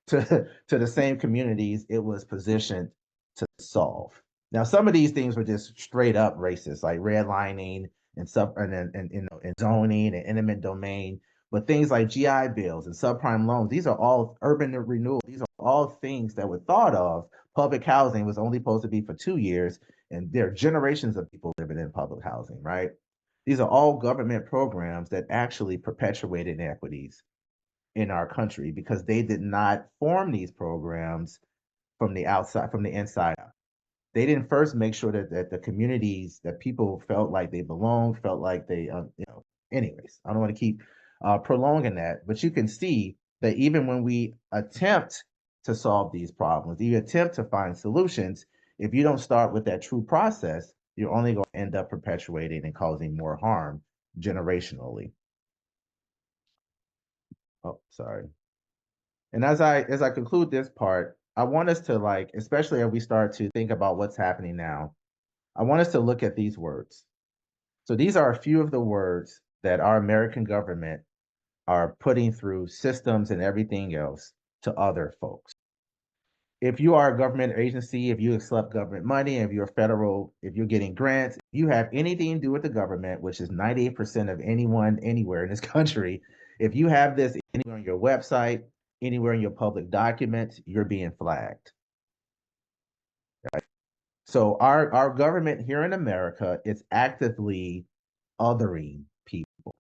to the same communities it was positioned to solve. Now, some of these things were just straight up racist, like redlining and sub and zoning and eminent domain. But things like GI bills and subprime loans, these are all urban renewal. These are all things that were thought of. Public housing was only supposed to be for 2 years, and there are generations of people living in public housing, right? These are all government programs that actually perpetuate inequities in our country because they did not form these programs from the outside, from the inside out. They didn't first make sure that the communities, that people felt like they belonged, felt like they, anyways, I don't want to keep prolonging that, but you can see that even when we attempt to solve these problems, you attempt to find solutions, if you don't start with that true process, you're only going to end up perpetuating and causing more harm generationally. Oh, sorry. And as I conclude this part, I want us to, like, especially as we start to think about what's happening now, I want us to look at these words. So these are a few of the words that our American government are putting through systems and everything else to other folks. If you are a government agency, if you accept government money, if you're federal, if you're getting grants, if you have anything to do with the government, which is 98% of anyone anywhere in this country, if you have this anywhere on your website, anywhere in your public documents, you're being flagged. Right? So our government here in America is actively othering people.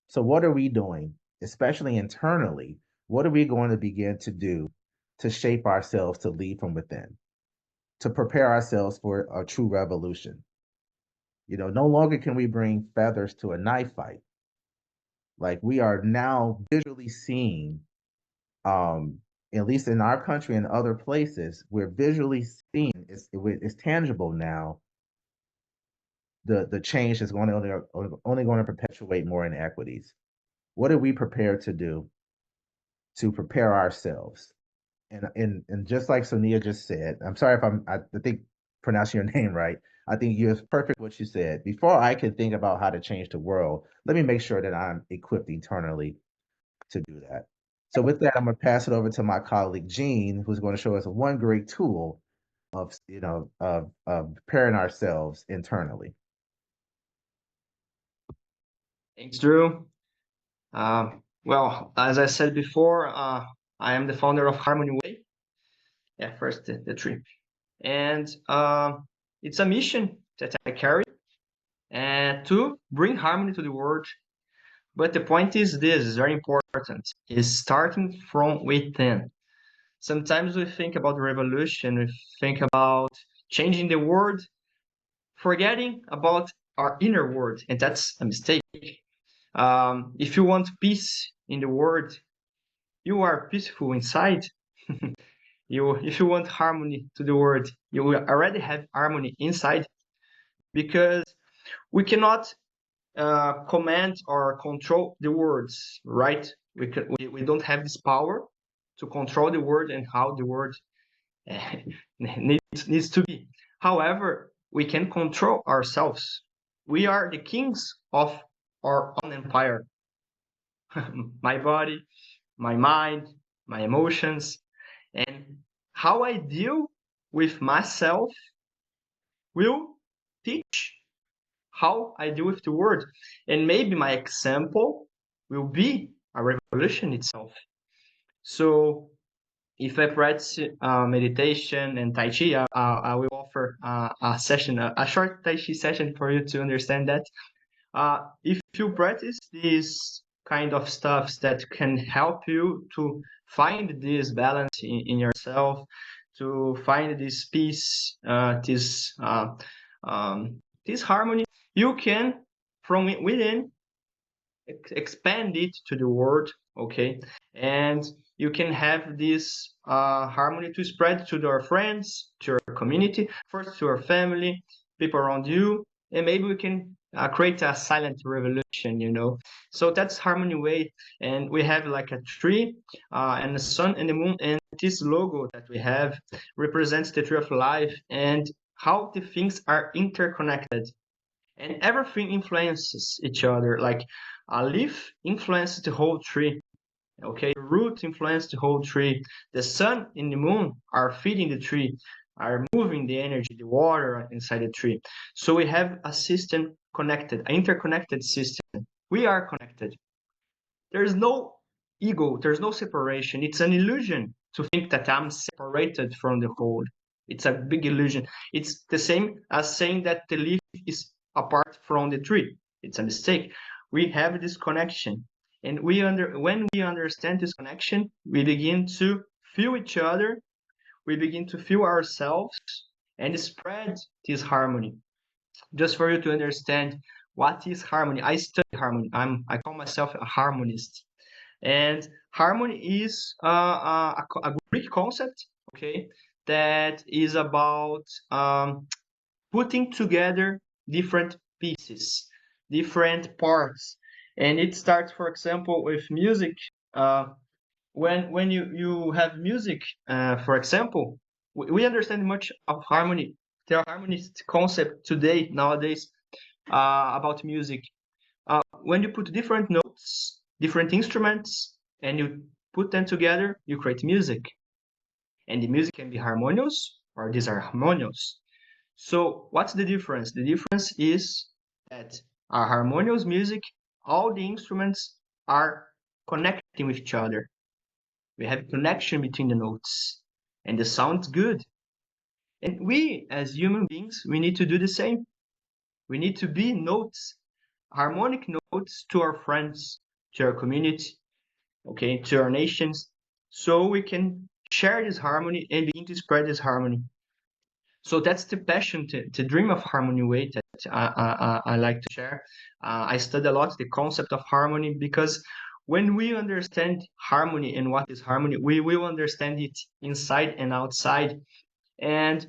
So what are we doing, especially internally? What are we going to begin to do to shape ourselves to lead from within, to prepare ourselves for a true revolution? You know, no longer can we bring feathers to a knife fight. Like, we are now visually seeing, at least in our country and other places, we're visually seeing, it's tangible now, the change is only going to perpetuate more inequities. What are we prepared to do to prepare ourselves? And just like Sonia just said, I'm sorry if I think pronouncing your name right. I think you're perfect what you said. Before I can think about how to change the world, let me make sure that I'm equipped internally to do that. So with that, I'm going to pass it over to my colleague Jean, who's going to show us one great tool of preparing ourselves internally. Thanks, Drew. Well, as I said before, I am the founder of Harmony Way. Yeah, first the tree. And it's a mission that I carry and to bring harmony to the world. But the point is this, is very important, is starting from within. Sometimes we think about revolution, we think about changing the world, forgetting about our inner world, and that's a mistake. If you want peace in the world, you are peaceful inside. If you want harmony to the world, you will already have harmony inside, because we cannot command or control the words, right? We don't have this power to control the word and how the word needs to be. However, we can control ourselves. We are the kings of our own empire. My body, my mind, my emotions, and how I deal with myself will teach how I deal with the world. And maybe my example will be a revolution itself. So if I practice meditation and Tai Chi, I will offer a session, a short Tai Chi session for you to understand that. If you practice these kind of stuffs that can help you to find this balance in yourself, to find this peace, this harmony, you can, from within, expand it to the world, okay? And you can have this harmony to spread to your friends, to your community, first to your family, people around you, and maybe we can create a silent revolution, you know? So that's Harmony Way, and we have like a tree and the sun and the moon, and this logo that we have represents the tree of life and how the things are interconnected. And everything influences each other. Like a leaf influences the whole tree. Okay, the root influences the whole tree. The sun and the moon are feeding the tree, are moving the energy, the water inside the tree. So we have a system connected, an interconnected system. We are connected. There's no ego, there's no separation. It's an illusion to think that I'm separated from the whole. It's a big illusion. It's the same as saying that the leaf is apart from the tree. It's a mistake. We have this connection. And when we understand this connection, we begin to feel each other, we begin to feel ourselves, and spread this harmony. Just for you to understand what is harmony, I study harmony. I call myself a harmonist. And harmony is a Greek concept, okay, that is about putting together different pieces, different parts. And it starts, for example, with music. When you have music, for example, we understand much of harmony. There are harmonist concept today, nowadays, about music. When you put different notes, different instruments, and you put them together, you create music. And the music can be harmonious or disharmonious. So what's the difference? The difference is that our harmonious music, all the instruments are connecting with each other. We have connection between the notes, and the sound's good. And we, as human beings, we need to do the same. We need to be notes, harmonic notes to our friends, to our community, okay, to our nations, so we can share this harmony and begin to spread this harmony. So that's the passion, to dream of harmony way that I like to share. I study a lot the concept of harmony, because when we understand harmony and what is harmony, we will understand it inside and outside. And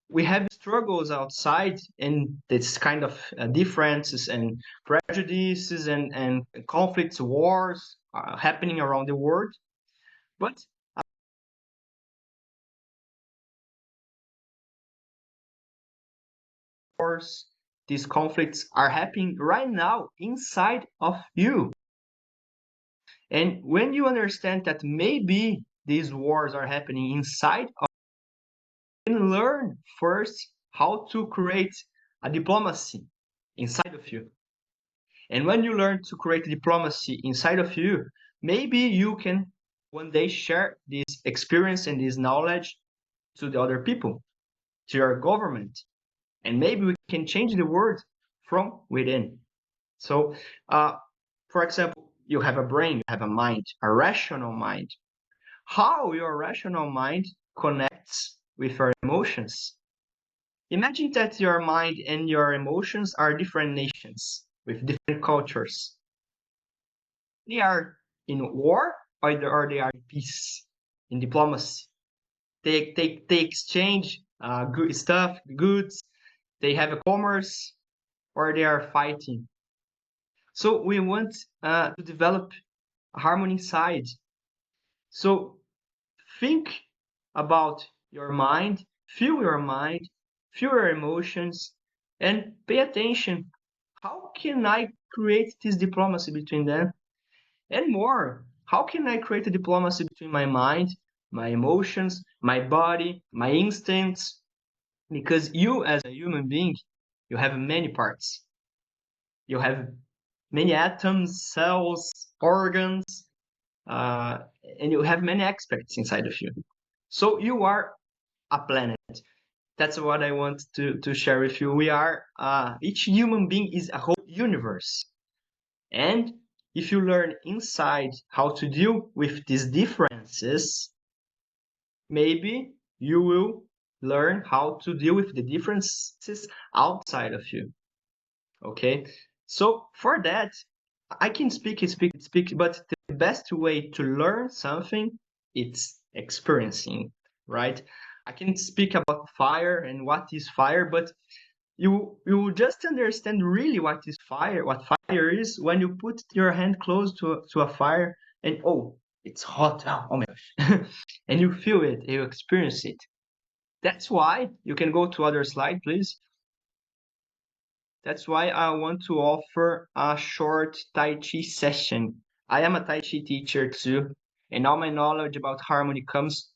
we have struggles outside, and this kind of differences and prejudices and conflicts, wars happening around the world. But wars, these conflicts are happening right now inside of you. And when you understand that maybe these wars are happening inside of you, can learn first how to create a diplomacy inside of you. And when you learn to create diplomacy inside of you, maybe you can one day share this experience and this knowledge to the other people, to your government, and maybe we can change the world from within. So, for example, you have a brain, you have a mind, a rational mind. How your rational mind connects with your emotions? Imagine that your mind and your emotions are different nations with different cultures. They are in war, or they are in peace, in diplomacy. They exchange good stuff, goods. They have a commerce, or they are fighting. So we want to develop a harmony inside. So think about your mind, feel your emotions, and pay attention. How can I create this diplomacy between them? And more, how can I create a diplomacy between my mind, my emotions, my body, my instincts? Because you, as a human being, you have many parts. You have many atoms, cells, organs, and you have many aspects inside of you. So you are a planet. That's what I want to share with you. We are, each human being is a whole universe. And if you learn inside how to deal with these differences, maybe you will learn how to deal with the differences outside of you. Okay? So for that, I can speak, but the best way to learn something, it's experiencing, right? I can speak about fire and what is fire, but you will just understand really what is fire, what fire is, when you put your hand close to a fire and oh, it's hot. Oh my gosh. And you feel it, you experience it. That's why you can go to other slide, please. That's why I want to offer a short Tai Chi session. I am a Tai Chi teacher too, and all my knowledge about harmony comes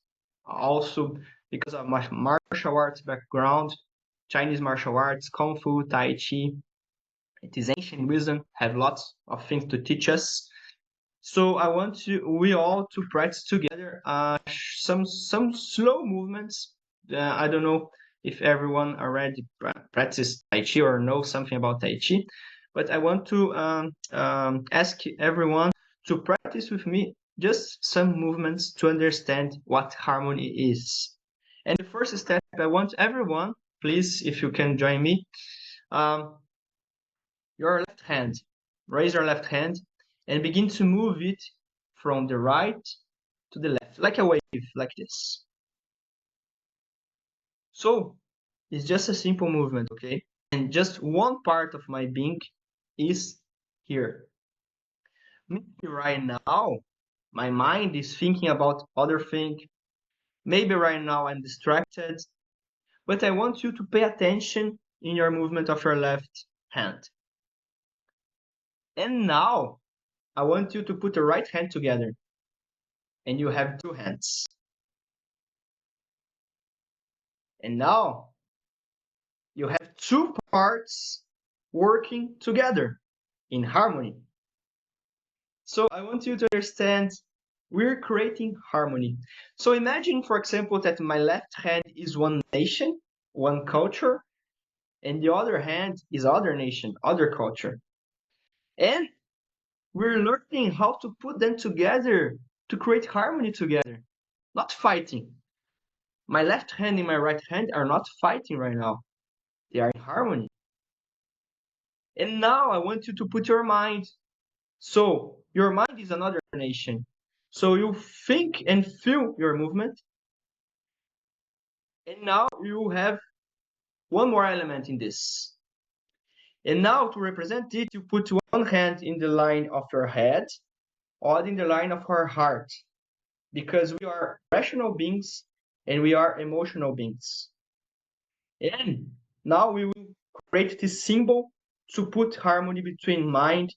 also because of my martial arts background, Chinese martial arts, Kung Fu, Tai Chi. It is ancient wisdom, have lots of things to teach us. So I want we all to practice together some slow movements. I don't know if everyone already practices Tai Chi or knows something about Tai Chi, but I want to ask everyone to practice with me just some movements to understand what harmony is. And the first step, I want everyone, please, if you can join me, your left hand, raise your left hand and begin to move it from the right to the left, like a wave, like this. So it's just a simple movement, okay? And just one part of my being is here. Maybe right now, my mind is thinking about other thing. Maybe right now I'm distracted, but I want you to pay attention in your movement of your left hand. And now I want you to put the right hand together and you have two hands. And now you have two parts working together in harmony. So I want you to understand we're creating harmony. So imagine, for example, that my left hand is one nation, one culture, and the other hand is other nation, other culture. And we're learning how to put them together to create harmony together, not fighting. My left hand and my right hand are not fighting right now. They are in harmony. And now I want you to put your mind. So your mind is another nation. So you think and feel your movement. And now you have one more element in this. And now to represent it, you put one hand in the line of your head, or in the line of our heart. Because we are rational beings and we are emotional beings. And now we will create this symbol to put harmony between mind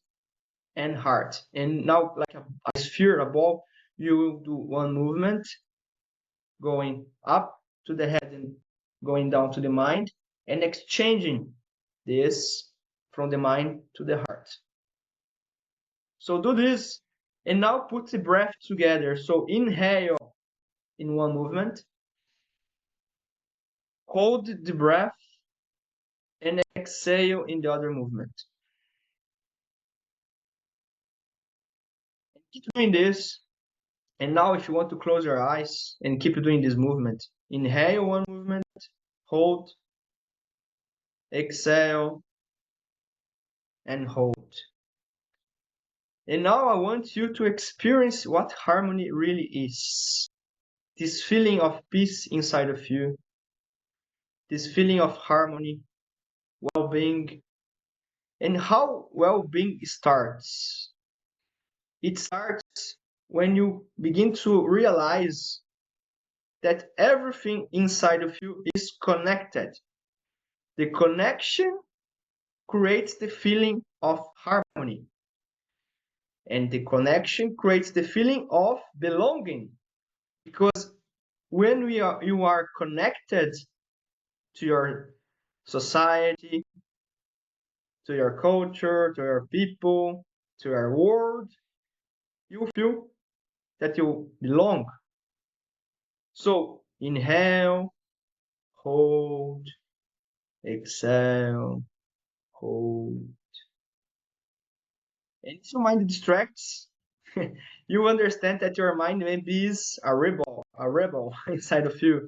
and heart. And now, like a sphere, a ball, you will do one movement going up to the head and going down to the mind, and exchanging this from the mind to the heart. So do this, and now put the breath together. So inhale in one movement, hold the breath, and exhale in the other movement. Keep doing this. And now if you want to close your eyes and keep doing this movement, inhale one movement, hold, exhale, and hold. And now I want you to experience what harmony really is. This feeling of peace inside of you, this feeling of harmony, well-being, and how well-being starts. It starts when you begin to realize that everything inside of you is connected. The connection creates the feeling of harmony. And the connection creates the feeling of belonging. Because when you are connected to your society, to your culture, to your people, to your world, you feel that you belong. So inhale, hold, exhale, hold. And if your mind distracts, you understand that your mind maybe is a rebel inside of you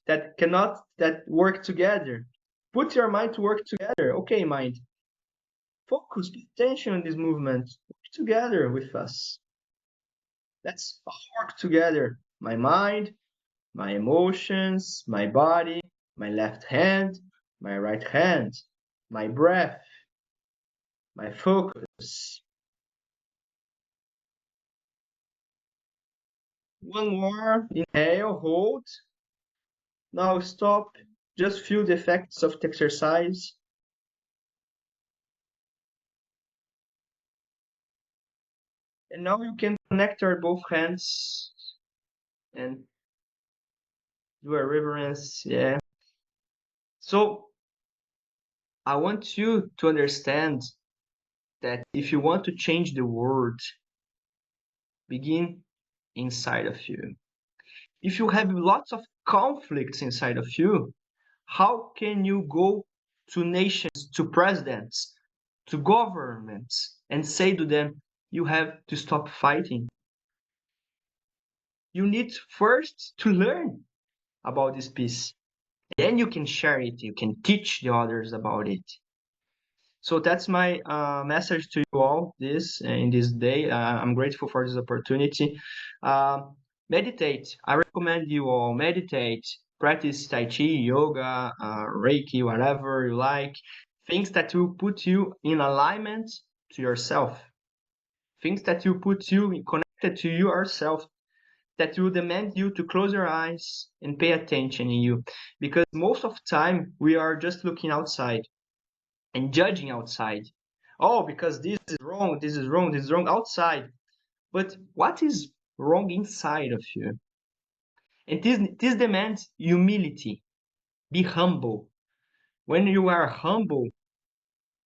that cannot work together. Put your mind to work together. Okay, mind. Focus, pay attention on this movement. Work together with us. Let's work together. My mind, my emotions, my body, my left hand, my right hand, my breath, my focus. One more. Inhale, hold. Now stop. Just feel the effects of the exercise. And now you can connect your both hands and do a reverence. Yeah. So I want you to understand that if you want to change the world, begin inside of you. If you have lots of conflicts inside of you, How can you go to nations, to presidents, to governments, and say to them, you have to stop fighting? You need first to learn about this peace. Then you can share it, you can teach the others about it. So that's my message to you all this in this day. I'm grateful for this opportunity. Meditate. I recommend you all meditate, practice Tai Chi, yoga, Reiki, whatever you like. Things that will put you in alignment to yourself. Things that will put you connected to yourself, that will demand you to close your eyes and pay attention in you. Because most of the time we are just looking outside and judging outside. Oh, because this is wrong, this is wrong, this is wrong outside. But what is wrong inside of you? And this demands humility. Be humble. When you are humble,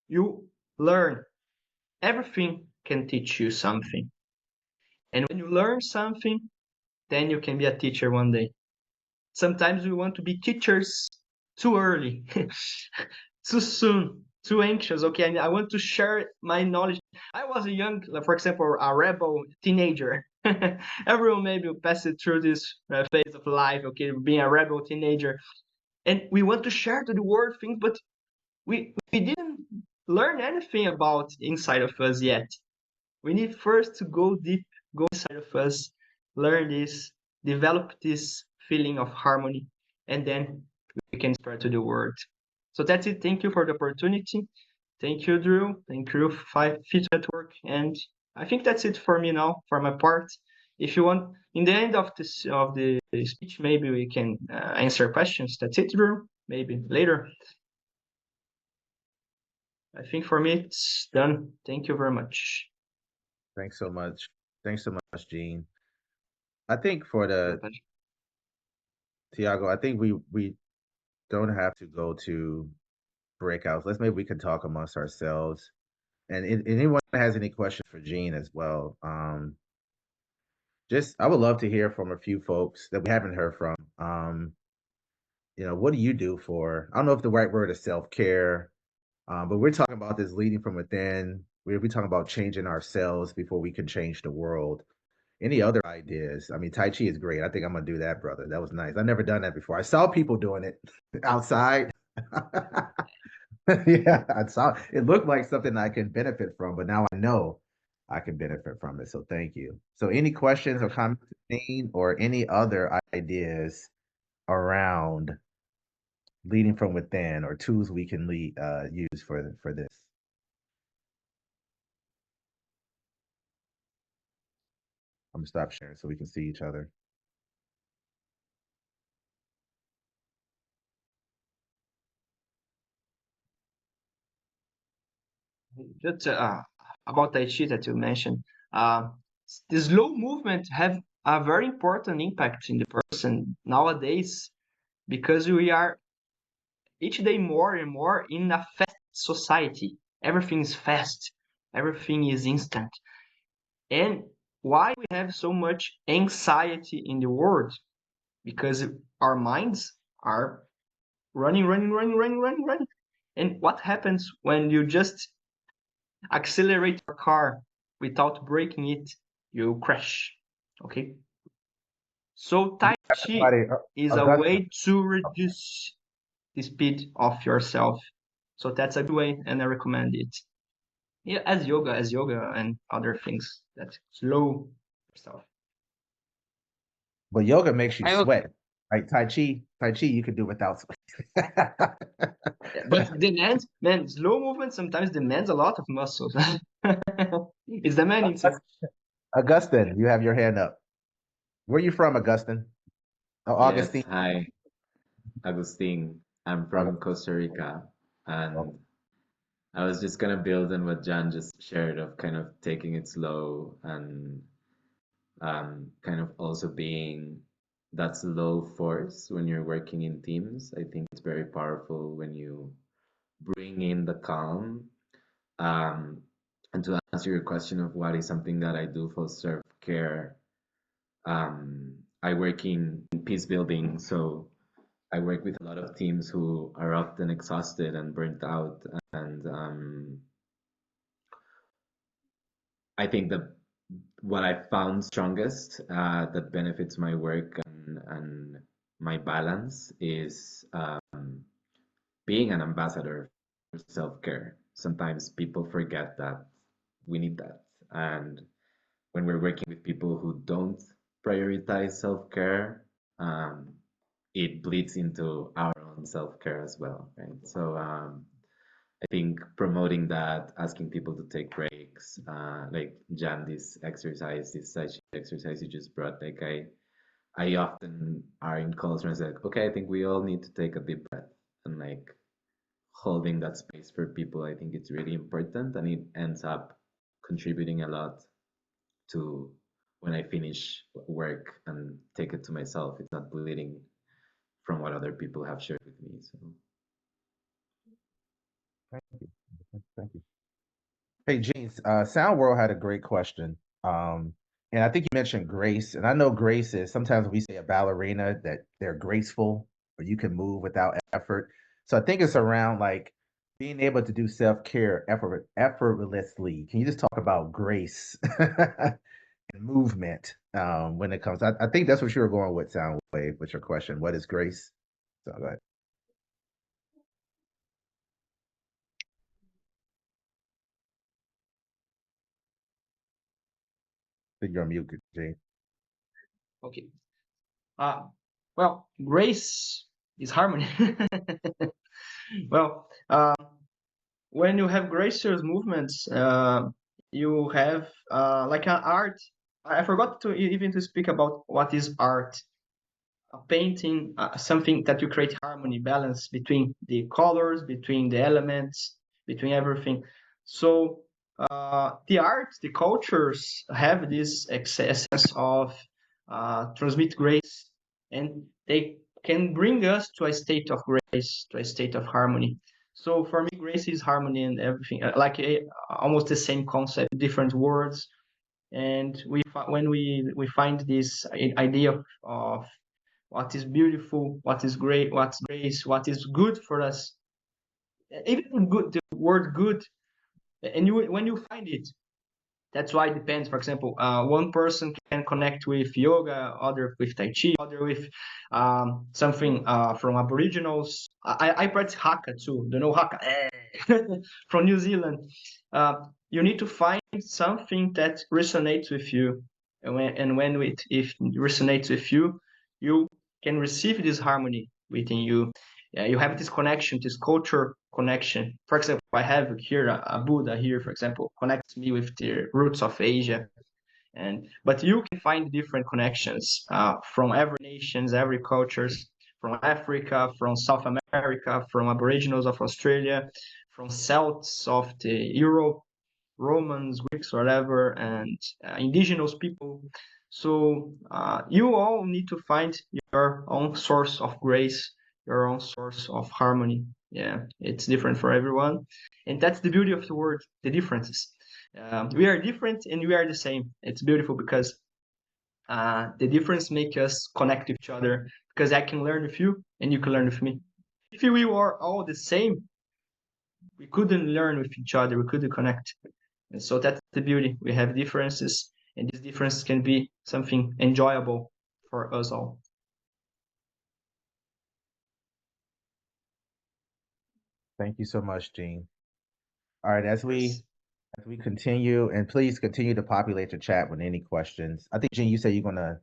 you learn. Everything can teach you something. And when you learn something, then you can be a teacher one day. Sometimes we want to be teachers too early, too soon, too anxious. Okay, I want to share my knowledge. I was a young, for example, a rebel teenager. Everyone maybe passed through this phase of life, okay, being a rebel teenager. And we want to share to the world things, but we didn't learn anything about inside of us yet. We need first to go deep, go inside of us, learn this, develop this feeling of harmony, and then we can spread to the world. So that's it. Thank you for the opportunity. Thank you, Drew. Thank you, Fit Network. And I think that's it for me now, for my part. If you want, in the end of the speech, maybe we can answer questions. That's it, Drew. Maybe later. I think for me it's done. Thank you very much. Thanks so much. Thanks so much, Gene. I think for the Tiago, I think we don't have to go to breakouts. Let's maybe we can talk amongst ourselves. And anyone that has any questions for Gene as well, just I would love to hear from a few folks that we haven't heard from. What do you do for? I don't know if the right word is self care, but we're talking about this leading from within. We're talking about changing ourselves before we can change the world. Any other ideas? I mean, Tai Chi is great. I think I'm gonna do that, brother. That was nice. I've never done that before. I saw people doing it outside. Yeah, I saw it looked like something I can benefit from, but now I know I can benefit from it. So thank you. So any questions or comments, Dean, or any other ideas around leading from within or tools we can use for this? I'm gonna stop sharing so we can see each other. Just about Tai Chi that you mentioned, the slow movement have a very important impact in the person nowadays because we are each day more and more in a fast society. Everything is fast, everything is instant. And why we have so much anxiety in the world? Because our minds are running, running, running, running, running, running. And what happens when you just accelerate your car without braking it? You crash. Okay. So Tai Chi Everybody, is a Augusta. way to reduce the speed of yourself. So that's a good way, and I recommend it. Yeah, as yoga and other things that slow yourself. But yoga makes you I will, sweat. Like Tai Chi, you could do without sweat. But demands, man, slow movement sometimes demands a lot of muscles. It's demanding too. Augustine, you have your hand up. Where you from, Augustine? Oh, yes, Augustine. hi, Agustin. I'm from Costa Rica, Oh, and I was just gonna build on what Jan just shared of kind of taking it slow and kind of also being that slow force when you're working in teams. I think it's very powerful when you bring in the calm. Um, and to answer your question of what is something that I do for self-care, I work in peace building, so I work with a lot of teams who are often exhausted and burnt out, and I think that what I found strongest that benefits my work and my balance is being an ambassador for self-care. Sometimes people forget that we need that, and when we're working with people who don't prioritize self-care, um, it bleeds into our own self-care as well, right? So I think promoting that, asking people to take breaks, like Jan, this exercise, this Tai Chi exercise you just brought, like I often are in calls where it's like, okay, I think we all need to take a deep breath, and like holding that space for people, I think it's really important, and it ends up contributing a lot to when I finish work and take it to myself. It's not bleeding from what other people have shared with me. So Thank you. Thank you. Hey, Jeans, Sound World had a great question. And I think you mentioned grace. And I know grace is sometimes we say a ballerina that they're graceful or you can move without effort. So I think it's around like being able to do self-care effortlessly. Can you just talk about grace and movement when it comes? I think that's what you were going with, Soundwave, with your question. What is grace? So go ahead. I think you're on mute, Jean. Okay. Well, grace is harmony. Well, when you have gracious movements, you have like an art. I forgot to even to speak about what is art. A painting, something that you create harmony, balance between the colors, between the elements, between everything. So the arts, the cultures have this essence of transmit grace, and they can bring us to a state of grace, to a state of harmony. So for me, grace is harmony and everything, like almost the same concept, different words. And when we find this idea of what is beautiful, what is great, what's grace, what is good for us. Even good, the word good, and you when you find it, that's why it depends. For example, one person can connect with yoga, other with Tai Chi, other with something from Aboriginals. I practice Haka too. Do you know Haka? From New Zealand. You need to find something that resonates with you. And when if it resonates with you, you can receive this harmony within you. You have this connection, this culture connection. For example, I have here a Buddha here, for example, connects me with the roots of Asia. And but you can find different connections from every nations, every cultures, from Africa, from South America, from Aboriginals of Australia, from Celts of the Europe, Romans, Greeks, whatever, and indigenous people. So you all need to find your own source of grace, your own source of harmony. Yeah, it's different for everyone, and that's the beauty of the word, the differences. We are different and we are the same. It's beautiful because the difference make us connect with each other. Because I can learn with you and you can learn with me. If we were all the same, we couldn't learn with each other. We couldn't connect. And so that's the beauty. We have differences, and these differences can be something enjoyable for us all. Thank you so much, Gene. All right, as Yes. we continue, and please continue to populate the chat with any questions. I think, Gene, you said you're gonna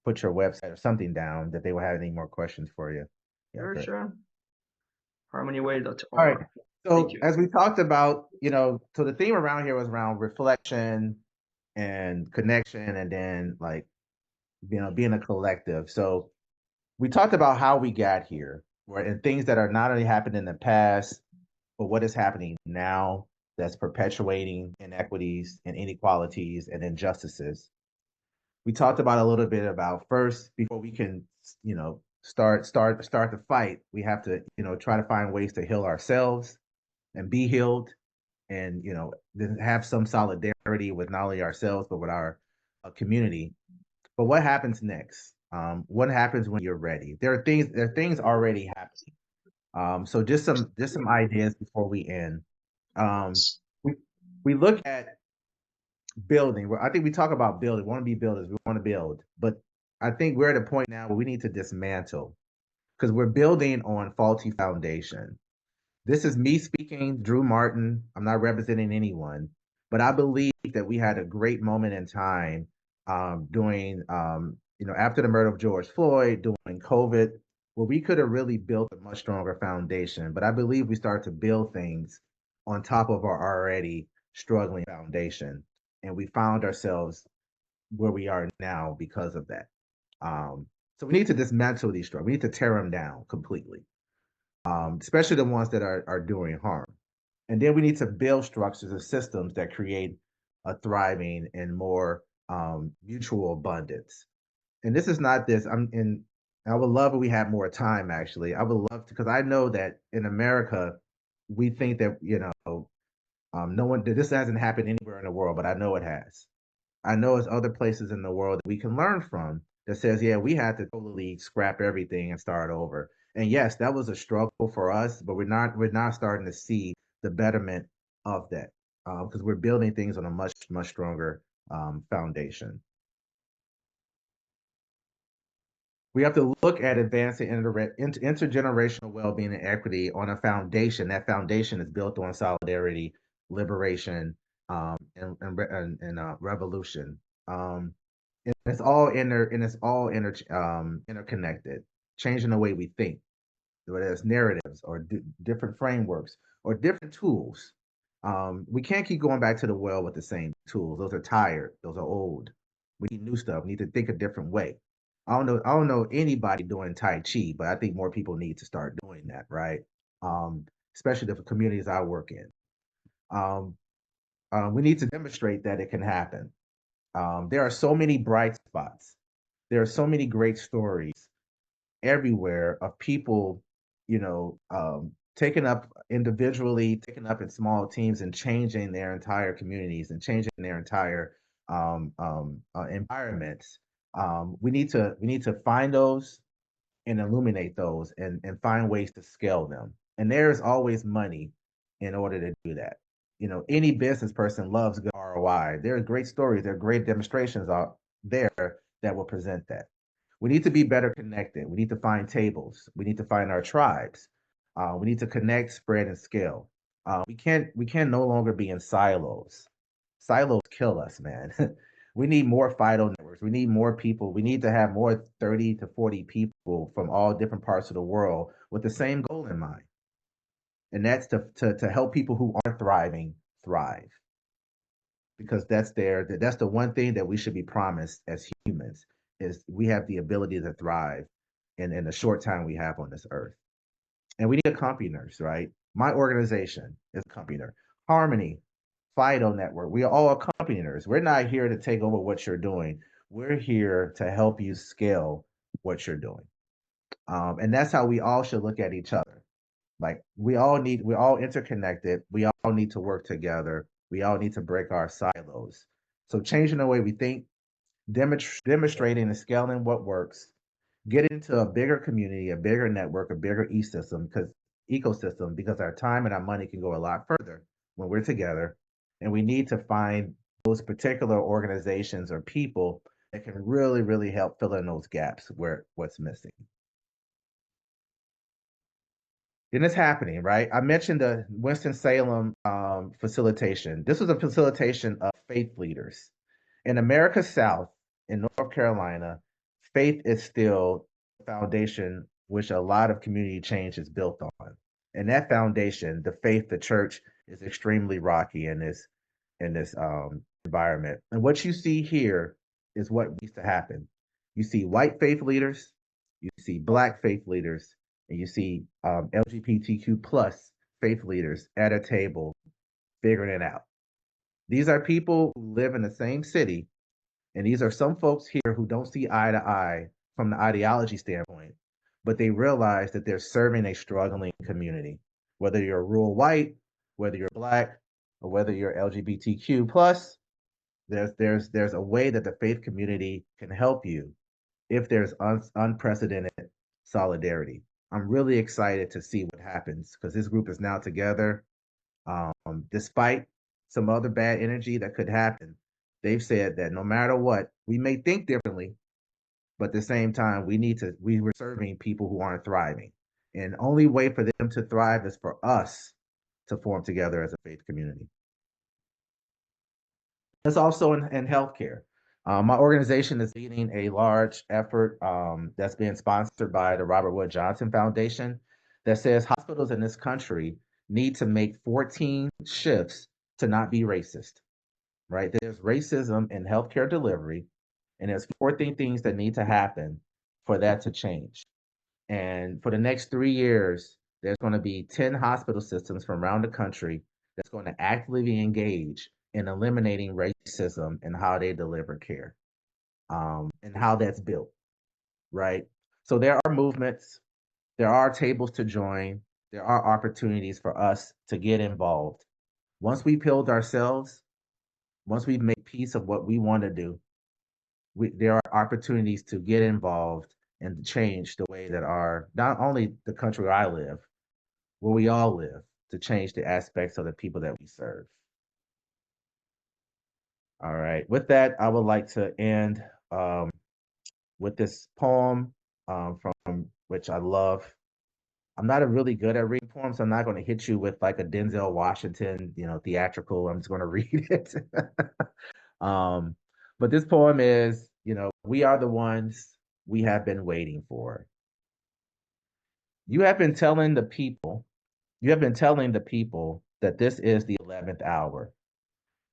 put your website or something down that they will have any more questions for you. Yeah, Sure, great. sure. All right. harmonyway.org. Thank So you. as we talked about, so the theme around here was around reflection and connection, and then like being a collective. So we talked about how we got here, where and things that are not only happened in the past, but what is happening now that's perpetuating inequities and inequalities and injustices. We talked about a little bit about first before we can, start the fight. We have to, try to find ways to heal ourselves and be healed, and then have some solidarity with not only ourselves but with our community. But what happens next? What happens when you're ready? There are things already happening. So just some ideas before we end. Um, we we look at building. I think we talk about building. We want to be builders. We want to build, but I think we're at a point now where we need to dismantle because we're building on faulty foundation. This is me speaking, Drew Martin. I'm not representing anyone, but I believe that we had a great moment in time during, after the murder of George Floyd, during COVID, where we could have really built a much stronger foundation. But I believe we started to build things on top of our already struggling foundation, and we found ourselves where we are now because of that. Um, so we need to dismantle these struggles. We need to tear them down completely, especially the ones that are doing harm. And then we need to build structures and systems that create a thriving and more mutual abundance. And this is not this. I would love if we had more time. Actually, I would love to because I know that in America, we think that no one. This hasn't happened anywhere in the world, but I know it has. I know there's other places in the world that we can learn from that says, yeah, we had to totally scrap everything and start over. And yes, that was a struggle for us, but we're not starting to see the betterment of that because we're building things on a much stronger foundation. We have to look at advancing intergenerational well-being and equity on a foundation. That foundation is built on solidarity, liberation, and revolution. Um, and it's all interconnected, changing the way we think, whether it's narratives or different frameworks or different tools. We can't keep going back to the well with the same tools. Those are tired. Those are old. We need new stuff. We need to think a different way. I don't know anybody doing Tai Chi, but I think more people need to start doing that, right? Especially the communities I work in. Um, we need to demonstrate that it can happen. There are so many bright spots. There are so many great stories everywhere of people, taking up individually, taking up in small teams and changing their entire communities and changing their entire environments. We need to find those and illuminate those and find ways to scale them. And there's always money in order to do that. Any business person loves good ROI. There are great stories, there are great demonstrations out there that will present that. We need to be better connected. We need to find tables. We need to find our tribes. We need to connect, spread, and scale. We can no longer be in silos. Silos kill us, man. We need more FIDO networks. We need more people. We need to have more 30 to 40 people from all different parts of the world with the same goal in mind. And that's to help people who aren't thriving thrive. Because that's the one thing that we should be promised as humans is we have the ability to thrive in the short time we have on this earth. And we need accompagners, right? My organization is a accompagner. Harmony, FIDO Network, we are all accompagners. We're not here to take over what you're doing. We're here to help you scale what you're doing. And that's how we all should look at each other. Like we're all interconnected. We all need to work together. We all need to break our silos. So changing the way we think, demonstrating and scaling what works, get into a bigger community, a bigger network, a bigger ecosystem, because our time and our money can go a lot further when we're together. And we need to find those particular organizations or people that can really, really help fill in those gaps where what's missing. And it's happening, right? I mentioned the Winston-Salem facilitation. This was a facilitation of faith leaders. In America South, in North Carolina, faith is still the foundation which a lot of community change is built on. And that foundation, the faith, the church, is extremely rocky in this environment. And what you see here is what needs to happen. You see white faith leaders, you see black faith leaders, and you see LGBTQ plus faith leaders at a table figuring it out. These are people who live in the same city, and these are some folks here who don't see eye to eye from the ideology standpoint, but they realize that they're serving a struggling community. Whether you're rural white, whether you're black, or whether you're LGBTQ plus, there's a way that the faith community can help you if there's unprecedented solidarity. I'm really excited to see what happens because this group is now together. Despite some other bad energy that could happen, they've said that no matter what, we may think differently, but at the same time, we're serving people who aren't thriving. And the only way for them to thrive is for us to form together as a faith community. It's also in healthcare. My organization is leading a large effort that's being sponsored by the Robert Wood Johnson Foundation that says hospitals in this country need to make 14 shifts to not be racist, right? There's racism in healthcare delivery, and there's 14 things that need to happen for that to change. And for the next 3 years, there's going to be 10 hospital systems from around the country that's going to actively engage in eliminating racism and how they deliver care and how that's built, right? So there are movements, there are tables to join, there are opportunities for us to get involved. Once we build ourselves, once we make peace of what we want to do, there are opportunities to get involved and to change the way that not only the country where I live, where we all live, to change the aspects of the people that we serve. All right. With that, I would like to end with this poem from which I love. I'm not a really good at reading poems, so I'm not going to hit you with like a Denzel Washington, theatrical. I'm just going to read it. um, but this poem is, we are the ones we have been waiting for. You have been telling the people, you have been telling the people that this is the 11th hour.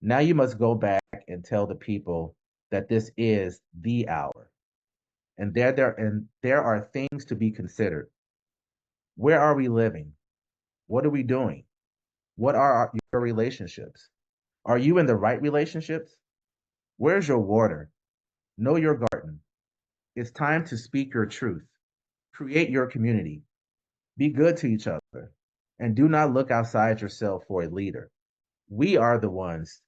Now you must go back and tell the people that this is the hour. And there are things to be considered. Where are we living? What are we doing? What are your relationships? Are you in the right relationships? Where's your water? Know your garden. It's time to speak your truth. Create your community. Be good to each other. And do not look outside yourself for a leader. We are the ones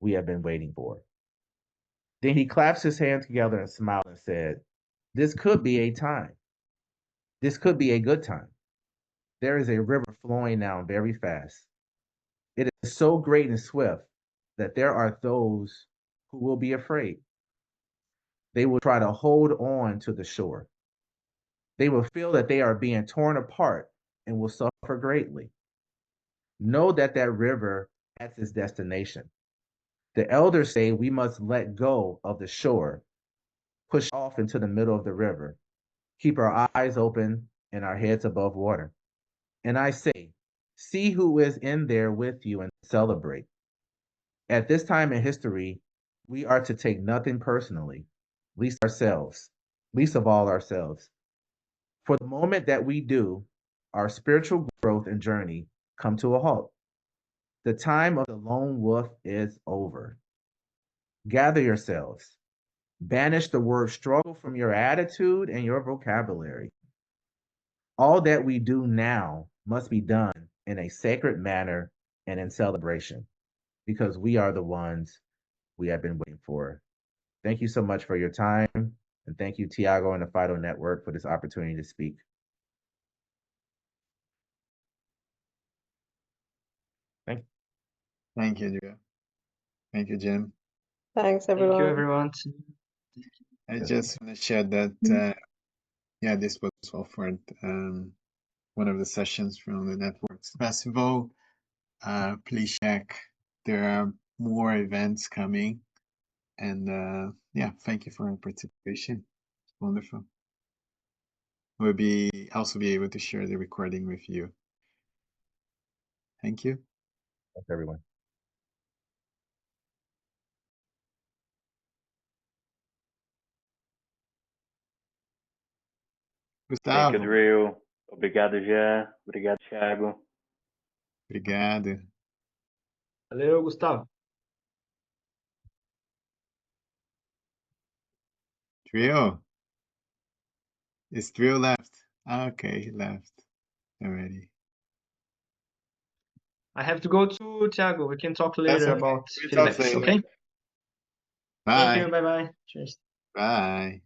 we have been waiting for. Then he claps his hands together and smiled and said, this could be a time. This could be a good time. There is a river flowing now very fast. It is so great and swift that there are those who will be afraid. They will try to hold on to the shore. They will feel that they are being torn apart and will suffer greatly. Know that that river has its destination. The elders say we must let go of the shore, push off into the middle of the river, keep our eyes open and our heads above water. And I say, see who is in there with you and celebrate. At this time in history, we are to take nothing personally, least of all ourselves. For the moment that we do, our spiritual growth and journey come to a halt. The time of the lone wolf is over. Gather yourselves. Banish the word struggle from your attitude and your vocabulary. All that we do now must be done in a sacred manner and in celebration because we are the ones we have been waiting for. Thank you so much for your time. And thank you, Tiago and the FIDO Network, for this opportunity to speak. Thank you. Thank you, Drew. Thank you, Jim. Thanks, Thank you, everyone. everyone. I just want to share that, this was offered one of the sessions from the Networks Festival. Please check. There are more events coming. And thank you for your participation. It's wonderful. We'll also be able to share the recording with you. Thank you. Thanks, everyone. Gustavo. Thank you, Drew. Obrigado, Jean. Obrigado, Thiago. Obrigado. Valeu, Gustavo. Trio. Is Trio left? Okay, he left already. I have to go to Thiago. We can talk That's later okay. about We'll talk feedbacks, later. okay? Bye. Thank you. Bye-bye. Cheers. Bye.